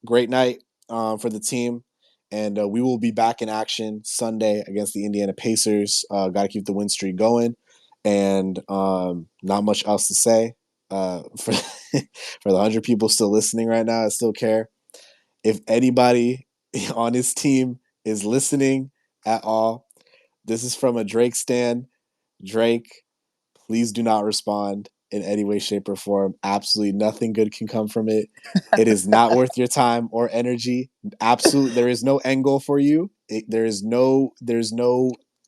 great night for the team. And we will be back in action Sunday against the Indiana Pacers. Got to keep the win streak going. And not much else to say. For the 100 people still listening right now, I still care. If anybody on his team is listening at all, this is from a Drake stan. Drake, please do not respond in any way, shape, or form. Absolutely nothing good can come from it. It is not worth your time or energy. Absolutely, there is no end goal for you. There's no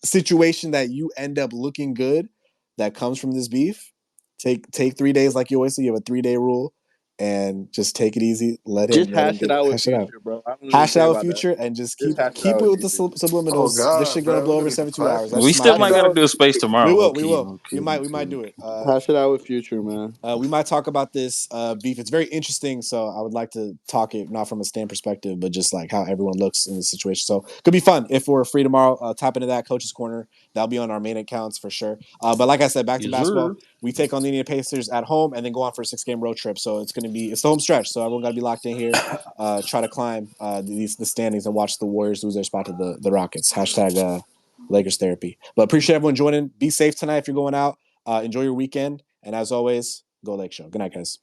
situation that you end up looking good that comes from this beef. Take 3 days, like you always say. You have a 3-day rule. and just take it easy. Let Just him hash get it out with hash it out. Future, bro. I don't even Hash it care out with about that. Future and just Just keep hash it keep out it with with the Future. Oh subliminals. This God, shit gonna bro, blow we're over gonna get the 72 hours. classic. That's We just my still Hash might it opinion. got to out. do a space tomorrow. We Low will. We key, will. low We key, might. low We might key. do it. Hash it out with Future, man. We might talk about this beef. It's very interesting, so I would like to talk it not from a stand perspective, but just like how everyone looks in the situation. So could be fun if we're free tomorrow. Tap into that coach's corner. That'll be on our main accounts for sure. But like I said, back to Yes, basketball. sir. We take on the Indiana Pacers at home and then go on for a 6-game road trip. So it's the home stretch. So everyone got to be locked in here. Try to climb the standings and watch the Warriors lose their spot to the Rockets. Hashtag Lakers therapy. But appreciate everyone joining. Be safe tonight if you're going out. Enjoy your weekend. And as always, go Lake Show. Good night, guys.